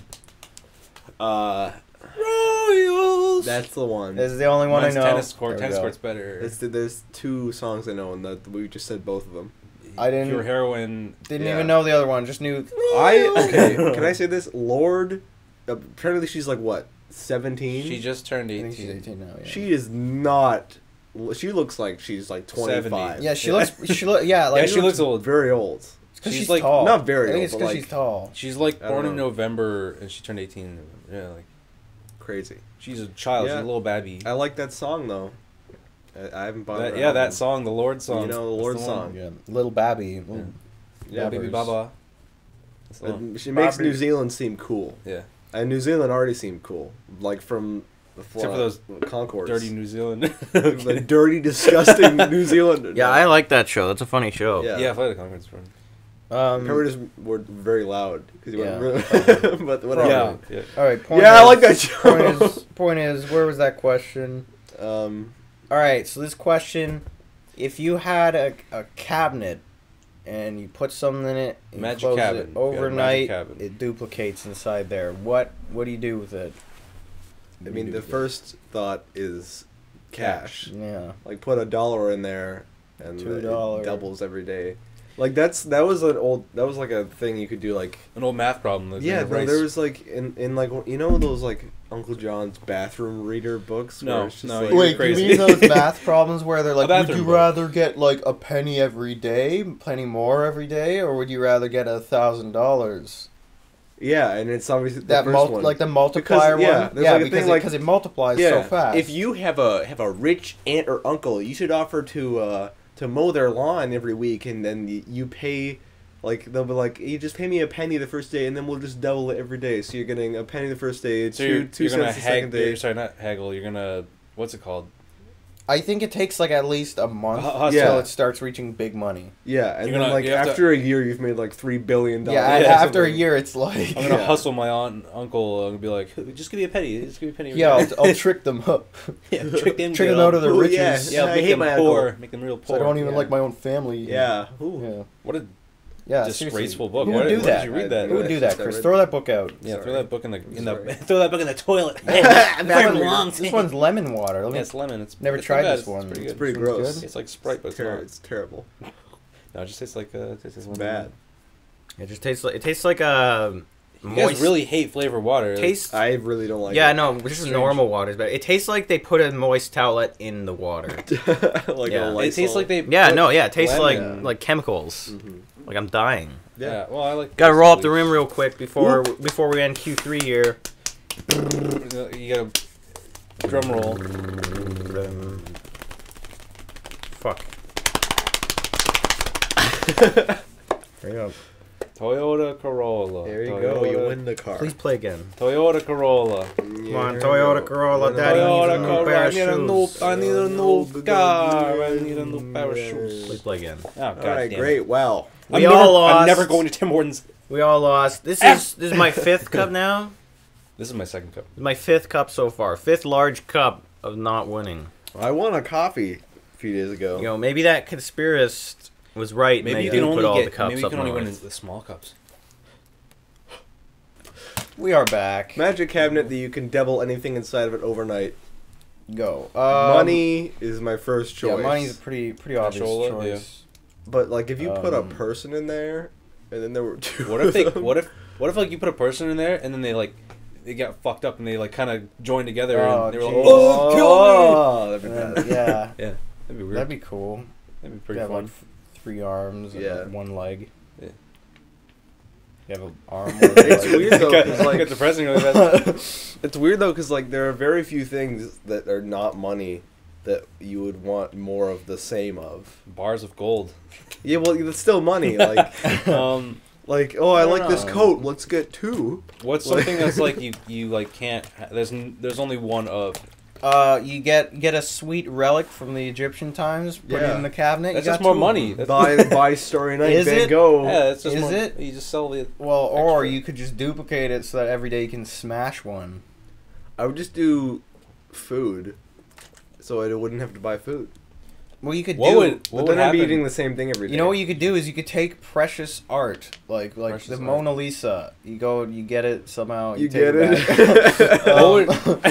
Royals. That's the one. This is the only one Mine's I know. Tennis court. There we Tennis go. court's better. There's two songs I know, and we just said both of them. I didn't- Pure heroin. Didn't Yeah. even know the other one. Just knew. Okay, can I say this? Lord, apparently she's like what, 17? She just turned I 18. think she's 18 now. Yeah. She is not. She looks like she's like 25. 70. Yeah, she looks. Yeah, like Yeah, she looks old. very old. It's 'cause she's she's like- tall. not very I think old, it's but, because like- she's tall. She's like I don't born in know. November and she turned 18 in November. Yeah, like Crazy. she's a child. She's Yeah. a little babby. I like that song though. I haven't bought That, her yeah, that album. song, the Lord song. You know, the That's Lord one. song. Yeah, little Babby. Little- Yeah, baby Babbers. Baba. That's the one. She makes Bobby. New Zealand seem cool. Yeah. And New Zealand already seemed cool. Like from the Except for those Concourse. Dirty New Zealand. The dirty, disgusting New Zealander. Yeah, I like that show. That's a funny show. Yeah. Yeah, Flight of the Conchords. Fun. Remember just were very loud because you Yeah. went but whatever. Yeah. Yeah. All right. Point Yeah, I is- like that show. Point is, where was that question? All right. So this question, if you had a cabinet and you put something in it, and Magic you close cabin. it You got a magic overnight, cabin. it duplicates inside there. What do you do with it? I mean, the first thought is cash. Yeah. Like put $1 in there, and $2. it doubles every day. Like that was like a thing you could do. Like An old math problem. That yeah, they there was like in like you know those like Uncle John's bathroom reader books. No, where it's just no, like, you're Wait, crazy. you mean those math problems where they're like, would bathroom you book. rather get like a penny every day, penny more every day, or would you rather get $1,000? yeah, and it's obviously the That first one. like the multiplier yeah, one. there's Yeah, like a because thing like- it multiplies so fast. If you have a rich aunt or uncle, you should offer to mow their lawn every week, and then you pay. Like they'll be like, you just pay me a penny the first day, and then we'll just double it every day. So you're getting a penny the first day, So two you're gonna cents the second day. Sorry, not haggle. You're gonna what's it called? I think it takes like at least a month Yeah. until it starts reaching big money. Yeah, and You're then gonna- like you have to- after a year, you've made like $3 billion. Yeah, Yeah, after a something. year, it's like, I'm gonna Yeah. hustle my aunt and uncle and be like, just give me a penny. Just give me a penny. yeah, I'll trick them up. yeah, trick them. Trick them girl. out of their Ooh, riches. yeah. Yeah, I make hate them my poor. uncle. Make them real So poor. I don't even Yeah. like my own family. Yeah. Ooh. Yeah. What a Yeah. disgraceful seriously. book. Who Why would do why that? did you read that? Who would do that, I Chris? read- Throw that book out. Yeah, throw Sorry. that book in the Sorry. throw that book in the toilet. This one's lemon water. Let me- Yeah, it's lemon. It's Never it's tried not bad. this one. It's pretty It's good. pretty Seems gross. good. It's like Sprite, but it's not. It's terrible. No, it just tastes like it tastes It's like bad. It just tastes like a You guys really hate flavored water. tastes. I really don't like Yeah, it. no, this is Strange. normal water, but it tastes like they put a moist towelette in the water. Like Yeah. a It tastes Lysol. like they. Yeah, put no, yeah, it tastes lemon- like chemicals. Mhm. Like I'm dying. Yeah. Well, I like. Gotta roll up the bleach. rim real quick before we end Q3 here. You gotta drum roll. Fuck. There you go. Toyota Corolla. There you go. You Toyota- win the car. Please play again. Toyota Corolla. Come on, Toyota Corolla, Daddy Toyota needs a new Corolla. pair I of need a new. shoes. I need a new car. I need a new pair of shoes. Please play again. Oh, God All right, damn great. It. Wow. We I'm all never, lost. I'm never going to Tim Hortons. We all lost. This F. is my fifth cup now. This is my second cup. This is my fifth cup so far. Fifth large cup of not winning. I won a coffee a few days ago. You know, maybe that conspiracist was right. Maybe you and they can didn't only put all the get. cups Maybe you up can only win north. the small cups. We are back. Magic cabinet that you can devil anything inside of it overnight. Go. Money is my first choice. Yeah, money's a pretty obvious Cashola, choice. But like, if you put a Um, person in there, and then there were two. What if they? of them, What if like you put a person in there and then they got fucked up and they like kind of joined together Oh, and they were like, jeez. oh, kill Oh, that'd be bad. Yeah, me. Yeah, that'd be weird. that'd be cool. That'd be You pretty have fun. like 3 arms and Yeah. one leg. Yeah. You have an arm. It's weird though, Got- 'cause, like, got depressing really fast. It's weird though, because like there are very few things that are not money that you would want more of the same of. Bars of gold. Yeah, well, it's still money. Like, like, oh, I don't like this know. coat. Let's get 2. What's Like- something that's like you like can't? There's only one of. You get a sweet relic from the Egyptian times. Put it Yeah. in the cabinet. That's you just got more 2 of money. them. That's, Buy Story Night. Is Van it? Gogh. yeah, that's just Is more, it? You just sell the. Well, or Extra. you could just duplicate it so that every day you can smash one. I would just do food, so I wouldn't have to buy food. Well, you could What do. would But happen? then I'd be eating the same thing every day. You know what you could do is you could take precious art, like Precious the art. Mona Lisa. You go, you get it somehow. You take get it? back. What would-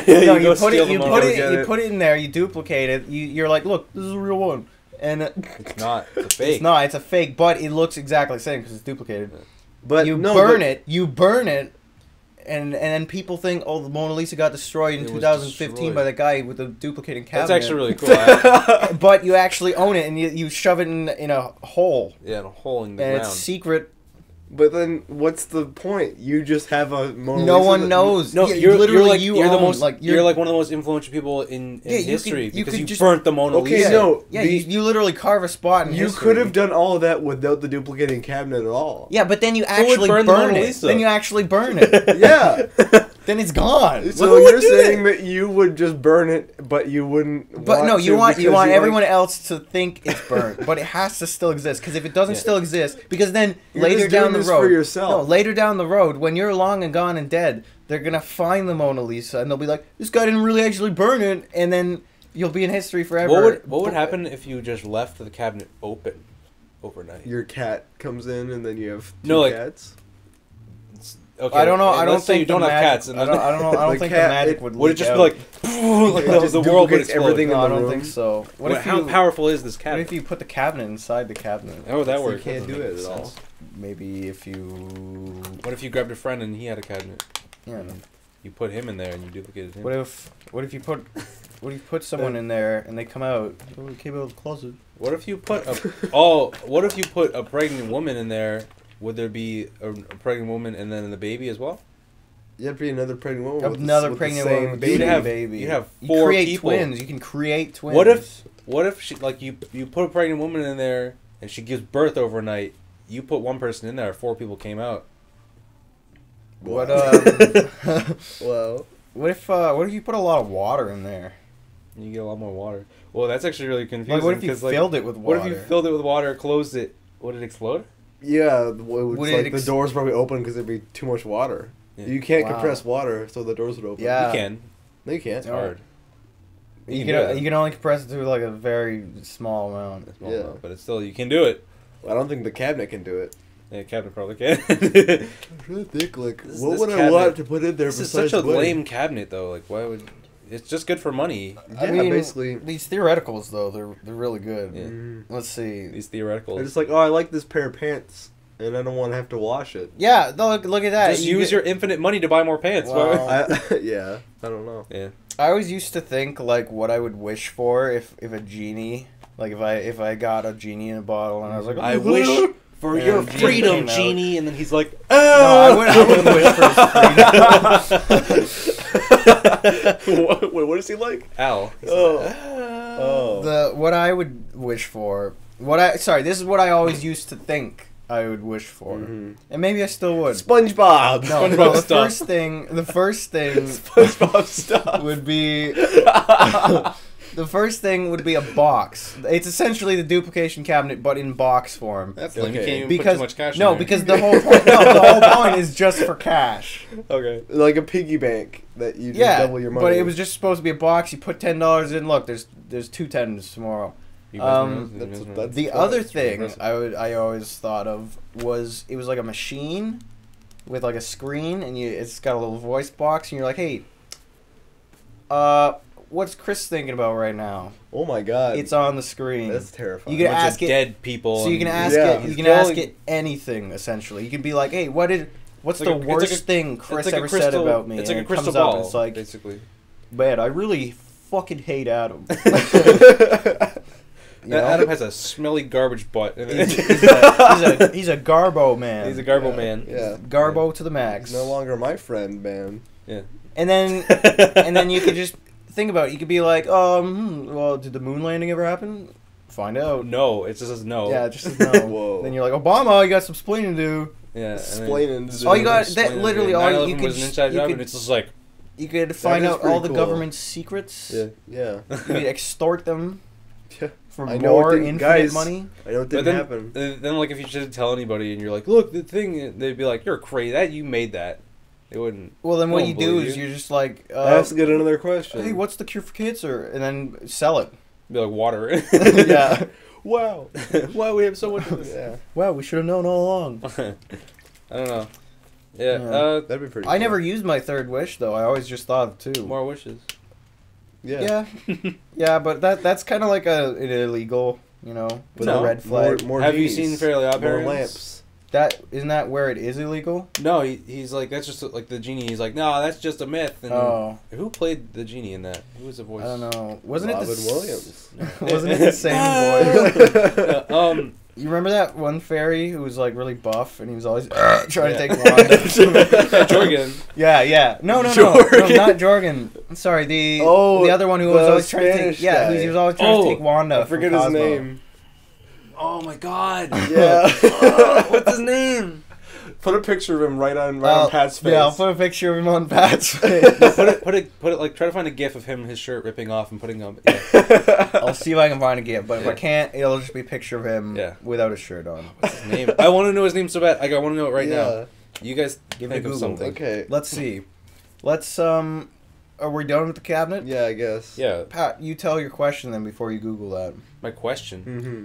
No, You go you put steal it. the You Mona put Lisa. it. You put it in there. You duplicate it. You're like, look, this is a real one, and It's not. It's a fake. it's not. It's a fake, but it looks exactly the same because it's duplicated. But you no, burn but- it. You burn it. And then people think, oh, the Mona Lisa got destroyed in It was 2015 destroyed. by the guy with the duplicating cabinet. That's actually really cool. I, But you actually own it, and you shove it in a hole, yeah, and a hole in the and ground. it's secret. But then, what's the point? You just have a Mona No Lisa one that- knows. No, Yeah, you're literally like you you're the own, most like you're like one of the most influential people in Yeah, you could- history you because could you just- burnt the Mona Okay, Lisa. no. Yeah, the- you literally carve a spot in You history. could have done all of that without the duplicating cabinet at all. Yeah, but then you would actually burn burn, the Mona it. Lisa? Then you actually burn it. Yeah. Then it's gone. So Who would you're do saying that? that you would just burn it, but you wouldn't. But no, to you want because like- everyone else to think it's burnt, but it has to still exist. Because if it doesn't Yeah. still exist, because then You're later just down doing the this road, for yourself. no, later down the road, when you're long and gone and dead, they're gonna find the Mona Lisa and they'll be like, "This guy didn't really actually burn it," and then you'll be in history forever. What would happen if you just left the cabinet open overnight? Your cat comes in and then you have 2 No, like- cats. Okay, I don't know. and I don't let's say think you don't the have magic, cats. And I don't know. I don't The think cat- the magic it- would. would it leak just out. be like It the, just the world would duplicates explode? everything No, in I the don't room. think so. What if How you? powerful is this What cabinet? if you put the cabinet inside the cabinet? How would that You work? can't That do doesn't it make at all. sense. Maybe if you. What if you grabbed a friend and he had a cabinet? Yeah. You put him in there and you duplicated him. What if you put someone in there and they come out? Oh, we came out of the closet. What if you put a what if you put a pregnant woman in there? Would there be a pregnant woman and then the baby as well? You have to be another pregnant woman. with Another with pregnant same woman with baby. You'd have- baby. you'd have You 4 create people. twins. You can create twins. What if she like you put a pregnant woman in there and she gives birth overnight? You put one person in there, 4 people came out. What Well, what if you put a lot of water in there? You get a lot more water. Well, that's actually really confusing. Like, what if you 'cause, like, filled it with What water? if you filled it with water, closed it? Would it explode? Yeah, Would like it the doors probably open because there'd be too much water. Yeah. You can't Wow. compress water, so the doors would open. Yeah. You can. No, you can't. It's hard. You can do it. can only compress it to like a very small amount. It's small Yeah. amount, but it's still, you can do it. I don't think the cabinet can do it. Yeah, Captain probably can. I'm trying to think, like, This what would I cabinet- want to put in there This is besides such a wood? lame cabinet, though. Like, why would... It's just good for money. I Yeah, mean, basically. these theoreticals though, they're really good. Yeah. Mm. Let's see. These theoreticals. They're just like, oh, I like this pair of pants, and I don't want to have to wash it. Yeah, look at that. Just use your infinite money to buy more pants. Why would- Wow. Yeah, I don't know. Yeah. I always used to think like what I would wish for if a genie, like if I got a genie in a bottle and I was like, I wish for And your Genie freedom, came out. Genie. And then he's like, No, I wouldn't wish for his freedom. what is he like? Al. Oh. What I would wish for, this is what I always used to think I would wish for, Mhm. and maybe I still would. SpongeBob. No, SpongeBob the stuff. first thing SpongeBob stuff. would be the first thing would be a box. It's essentially the duplication cabinet, but in box form. That's lame. You Okay. can't even Because put too much cash no, in there. because the whole point, the whole point is just for cash. Okay. Like a piggy bank that you just Yeah, double your money. but it was just supposed to be a box. You put $10 in. Look, there's 2 10s tomorrow. You that's- The That's other impressive. thing Impressive. I always thought of was it was like a machine with like a screen and it's got a little voice box and you're like, hey, what's Chris thinking about right now? Oh my god. It's on the screen. That's terrifying. You can Bunch of ask it- dead people. So you can and- ask Yeah. it. You He's can ask going- it anything essentially. You can be like, hey, what's It's the like a- it's worst like a- thing Chris it's like a ever said crystal- about me? It's And like a it crystal comes up ball. and it's like, basically. man, I really fucking hate Adam. You know? Adam has a smelly garbage butt. he's a Garbo man. He's a Garbo man. Yeah. Garbo to the max. No longer my friend, man. Yeah. And then you could just think about it. You could be like, well, did the moon landing ever happen? Find out. No, it just says no. Yeah, it just says no. Whoa. Then you're like, Obama, you got some splaining to do. Yeah. Explaining. and then- Oh, you got- Explain that it. literally Yeah, all you 9/11 could was an just- inside you job, could- and it's just like, You could find is out pretty all the cool. government's secrets. yeah. Yeah. You could extort them Yeah. for I know it more didn't- infinite guys. money. I know it But didn't then, happen. then, like, if you should tell anybody and you're like, look, the thing, they'd be like, you're crazy. That you made that. They wouldn't. Well, then No what one you do believe is you. you're just like, Ask get another question. hey, what's the cure for cancer? And then sell it. Be like water. Yeah. Wow. Wow, we have so much of this. Yeah. Wow, we should have known all along. I don't know. Yeah. Yeah. That'd be pretty. I cool. never used my third wish though. I always just thought of 2. More wishes. Yeah. Yeah, yeah, but that's kind of like an illegal, you know, with No. a red flag. More Have you genies. seen Fairly Odd More Parents? lamps. That isn't that where it is illegal? No, he's like, that's just like the genie. He's like, no, that's just a myth. And Oh, who played the genie in that? Who was the voice? I don't know. Wasn't Robin it the Williams. Wasn't it the same voice? No, You remember that one fairy who was like really buff and he was always trying to take Wanda? Jorgen. Yeah. No, not Jorgen. Sorry, the other one who was the always trying to Spanish take. Yeah, guy. he was always trying to Oh, take Wanda. I forget from his Cosmo. name. Oh my god. Yeah. What's his name? Put a picture of him right on Pat's face. Yeah, I'll put a picture of him on Pat's face. Put it. Like, try to find a gif of him, his shirt ripping off and putting on. Yeah. I'll see if I can find a gift, but if I Yeah. can't, it'll just be a picture of him Yeah. without a shirt on. What's his name? I want to know his name so bad. I want to know it right now. Yeah. You guys Give me think of Google. something. Okay. Let's see. Let's Are we done with the cabinet? Yeah, I guess. Yeah. Pat, you tell your question then before you Google that. My question. Mm-hmm.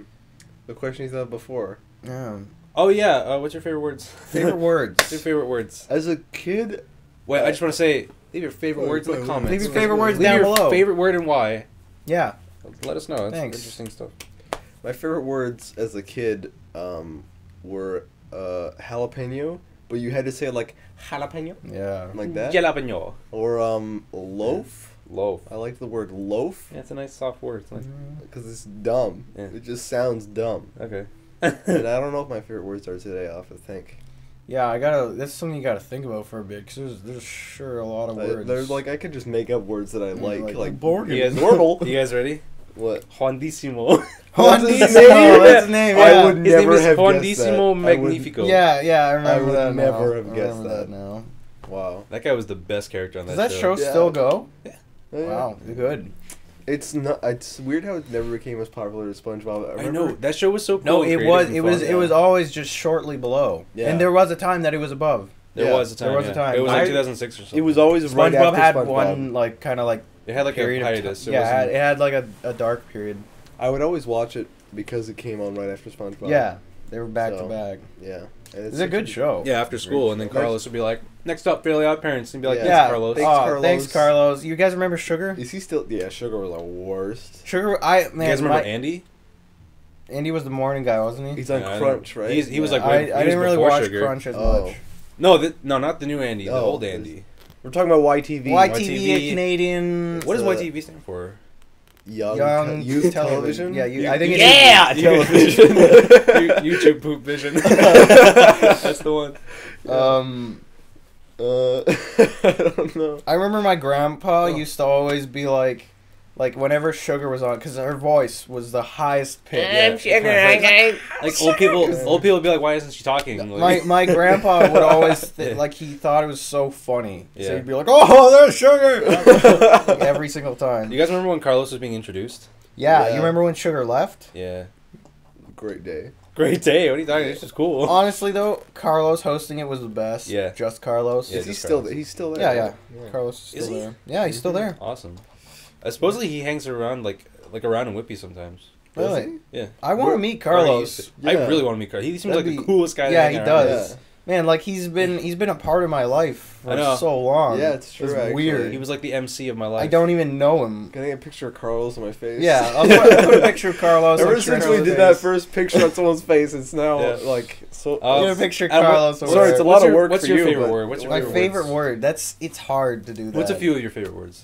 The question he's had before. Yeah. Oh yeah. What's your favorite words? Favorite words. What's your favorite words? As a kid, Wait, I just want to say, leave your favorite words in the comments. Leave your favorite words Leave down your below. favorite word and why. Yeah. Let us know. It's Thanks. interesting stuff. my favorite words as a kid were jalapeno, but you had to say it like jalapeno, Yeah. like that. Jalapeno. Or loaf. Loaf. I like the word loaf Yeah, it's a nice soft word. It's nice. because it's dumb. Yeah. It just sounds dumb. Okay. And I don't know if my favorite words are today. I'll have to think. Yeah, that's something you gotta think about for a bit, because there's sure a lot of words. There's like I could just make up words that I like Borg. You guys, normal. You guys ready? What? Juandísimo. Juan What's his Dissimo, name? that's his name, I yeah. would His name never is have Juandísimo guessed that. I would- Magnifico. Yeah, I remember would that never now. have I guessed remember that. now. Wow. That guy was the best character on Does that that show Yeah. still go? Oh, yeah. Wow, good. It's not. It's weird how it never became as popular as SpongeBob. I know that show was so cool. No, and it creative was and it was fun. it was always just shortly below. Yeah. And there was a time that it was above. There Yeah. was a time. There was a yeah. time. It was like I- 2006 or something. It was always right SpongeBob after had SpongeBob. one like kind of like It had like a period of hiatus. time. It Yeah, wasn't- it had like a dark period. I would always watch it because it came on right after SpongeBob. Yeah, they were back to So, back. Yeah. And It's a good show. Yeah, after school, and then Nice. Carlos would be like, "Next up, Fairly Odd Parents," and be like, Yeah. "Thanks, Yeah, Carlos." Thanks, oh, Carlos. thanks, Carlos. You guys remember Sugar? Is he still? Yeah, Sugar was the worst. Sugar, You guys remember my- Andy? Andy was the morning guy, wasn't he? He's on Yeah, I Crunch, don't- right? He was Yeah. like, he I was didn't really before watch Sugar. Crunch as Oh. much. No, not the new Andy, the Oh, old this- Andy. We're talking about YTV. YTV, YTV. Canadian. What does a- YTV stand for? Young Youth Television. Yeah, I think Yeah, it's television. YouTube Poop Vision. That's the one. I don't know. I remember my grandpa Oh. used to always be like whenever Sugar was on, because her voice was the highest pitch. Like old people would be like, "Why isn't she talking?" Like, My grandpa would always like he thought it was so funny. So Yeah. he'd be like, "Oh, there's Sugar!" Like, every single time. you guys remember when Carlos was being introduced? Yeah, Yeah. you remember when Sugar left? Yeah. Great day. Great day. What are you talking? It's just cool. Honestly, though, Carlos hosting it was the best. Yeah. Just Carlos. Yeah, Is he just still? Carlos. He's still Yeah, there. yeah. Carlos is still Is he? there. Yeah, he's still there. Awesome. Supposedly he hangs around like around in Whippy sometimes. Does Really? he? Yeah. I want to meet Carlos. I Yeah. really want to meet Carlos. He seems That'd like the be- coolest guy. to Yeah, hang he around does. with. Man, like he's been a part of my life I know. for so long. Yeah, it's true, actually. weird. He was like the MC of my life. I don't even know him. Can I get a picture of Carlos on my face? Yeah, I'll put a picture of Carlos. Ever on since we Carlos' did that face. first picture on someone's face, it's now Yeah. like so. Uh, Get a picture of Adam, Carlos. what- over sorry, there. it's a What's lot of your- work What's for your you, favorite but- word? What's your My favorite favorite words? word. It's hard to do that. What's a few of your favorite words?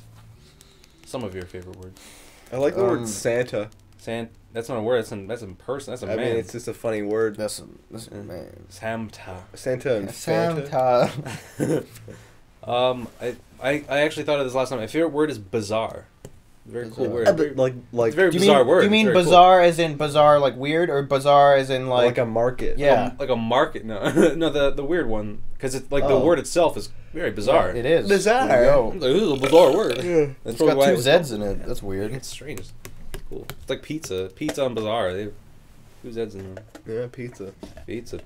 Some of your favorite words. I like the Um, word Santa. That's not a word. That's a person. That's a I man. mean, it's just a funny word. That's Yeah. man. Samta. Santa and Fanta. Santa. I actually thought of this last time. My favorite word is bizarre. Very cool Bizarre. word. But like It's a very Do you bizarre mean, word. do you mean It's very cool. bizarre as in bizarre like weird, or bizarre as in like a market. yeah, Like a market? No, no, the weird one, because it's like the Oh. word itself is very bizarre. It is Bizarre. There you go. Like, this is a bizarre word. Yeah. That's It's probably got why two it was Z's called- in it. That's weird. It's strange. It's cool. It's like pizza. Pizza and bizarre. They have two Z's in them. Yeah, pizza.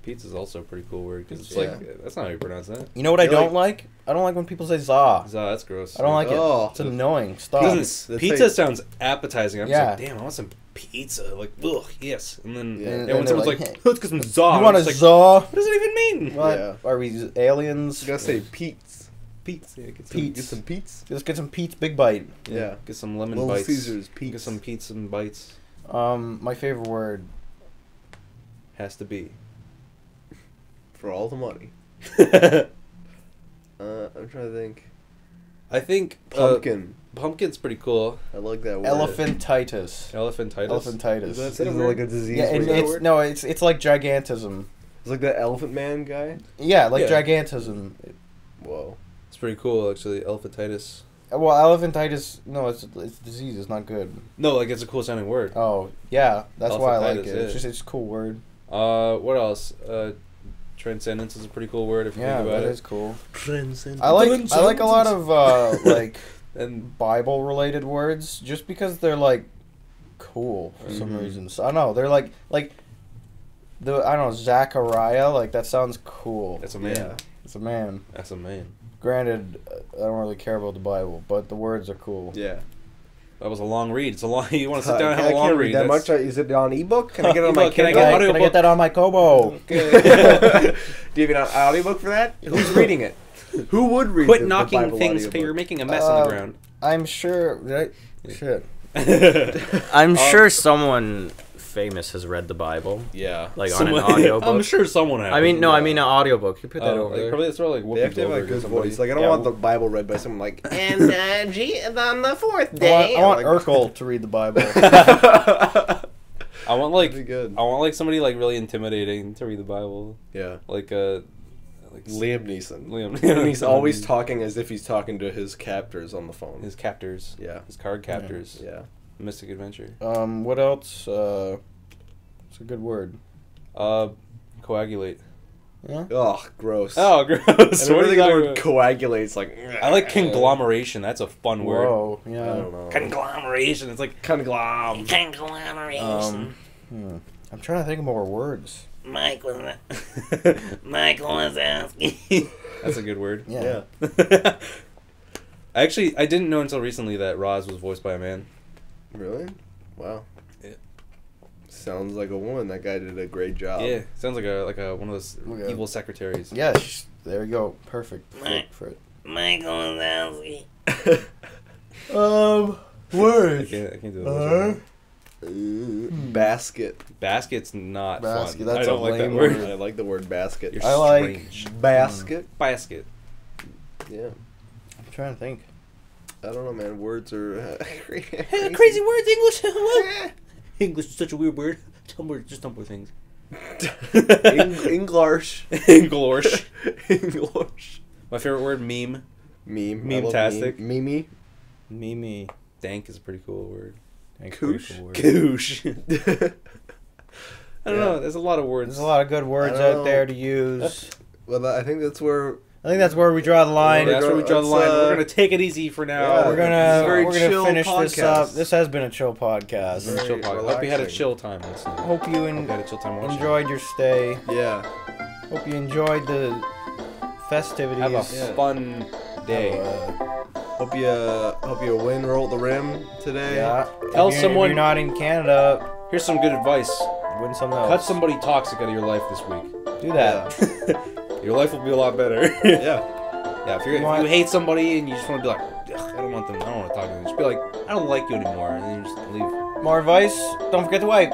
Pizza's also a pretty cool word because it's Yeah. like that's not how you pronounce that. You know what I You're don't like? I don't like when people say za. That's gross. I don't like Oh. it. It's annoying. Stop. Pizza. That's Pizza like- sounds appetizing. I'm Yeah. just like, damn, I want some pizza. Like, ugh, yes. And then Yeah. And when someone's they're like, like, let's get some za. You I'm want a just like, za? what does it even mean? What? Yeah. Are we aliens? You gotta say Pete's. Pizza. Yeah, get some, Pete's. Get some Pete's. Let's get some Pete's Big Bite. Yeah. Get some lemon Little bites. Caesars Get Pete's. some pizza and bites. My favorite word. Has to be. For all the money. I'm trying to think. I think Pumpkin. pumpkin's pretty cool. I like that word. Elephantitis. Elephantitis. Elephantitis. Is that that a is it word? like a disease? Yeah, and word? it's no, it's like gigantism. It's like that Elephant Man guy. Yeah, like Yeah. gigantism. Whoa. It's pretty cool actually. Elephantitis. Well, elephantitis. No, it's disease. It's not good. No, like it's a cool sounding word. Oh yeah, that's why I like Elephantitis, it. yeah. It's a cool word. What else? Transcendence is a pretty cool word if you Yeah, think about that it. is cool. Transcendent. I like a lot of like And Bible related words just because they're like cool for some Mhm. reason. So I don't know, they're like the I don't know, Zachariah, like that sounds cool. that's a man. Yeah. It's a man. That's a man. Granted, I don't really care about the Bible, but the words are cool. Yeah. That was a long read. It's a long. You want to sit down and I have a long can't read. read that That's- much. Is it on ebook? Can I get it on my Ebook, can I Kindle? get Can audio I book? get that on my Kobo? Do you have an audiobook for that? Who's reading it? Who would read Quit the knocking Bible things. audiobook? You're making a mess on the ground. I'm sure. Shit. I'm Um, sure someone famous has read the Bible. Yeah. Like on an audiobook? I'm sure someone has. I mean, no, I mean an audiobook. You put that over there. Probably that's probably like They have Whoopi to have a Goldberg or good somebody. voice. Like I don't Yeah, want the Bible read by someone like. And on the fourth I day, want like- Urkel to read the Bible. I want like That'd be good. I want like somebody like really intimidating to read the Bible, Yeah. like Liam Neeson. Liam. And he's always talking as if he's talking to his captors on the phone. his captors, Yeah. his card captors, Yeah. Mystic Adventure. What else? It's a good word. Coagulate. Yeah. Oh, gross. Oh, gross. and What are everything you the talking word about? coagulates like. I like conglomeration. That's a fun word. Whoa. I Yeah. don't know. Conglomeration. It's like Conglom. Conglomeration. I'm trying to think of more words. Mike Wazowski. that's a good word. Yeah. I didn't know until recently that Roz was voiced by a man. Really? Wow. Yeah. Sounds like a woman. That guy did a great job. Yeah, sounds like a one of those Okay. evil secretaries. Yeah. There you go. Perfect. For it. Mike Wazowski. Words. I can't do that. Basket. Basket's not Basket, fun. that's I don't a like that lame word. word. I like the word basket. You're I like strange. Basket. Basket. Yeah. I'm trying to think. I don't know, man. Words are Crazy words, English. English is such a weird word. Tumblr, just Tumblr things. English. English. English. My favorite word, meme. Meme. Meme-tastic. Meme. Mimi. Dank is a pretty cool word. Koosh. Goosh. I don't know. There's a lot of words. There's a lot of good words I don't out know. there to use. Well, I think that's where. I think that's where we draw the line. Yeah, that's where we draw the Let's, line. We're gonna take it easy for now. yeah, We're This is a very gonna chill finish this up. podcast. This has been a chill podcast. Very chill podcast. Hope you had a chill time listening. Hope you Hope you had a chill time watching. enjoyed your stay. Yeah. Hope you enjoyed the festivities. Have a Yeah. fun day. Hope you win roll the rim today. Yeah. Tell if someone- you're not in Canada. Here's some good advice. Win something else. Cut somebody toxic out of your life this week. Do that. Your life will be a lot better. Yeah. Yeah, if you hate somebody and you just want to be like, "Ugh, I don't want to talk to them. Just be like, I don't like you anymore, and then you just leave. More advice. Don't forget to wipe.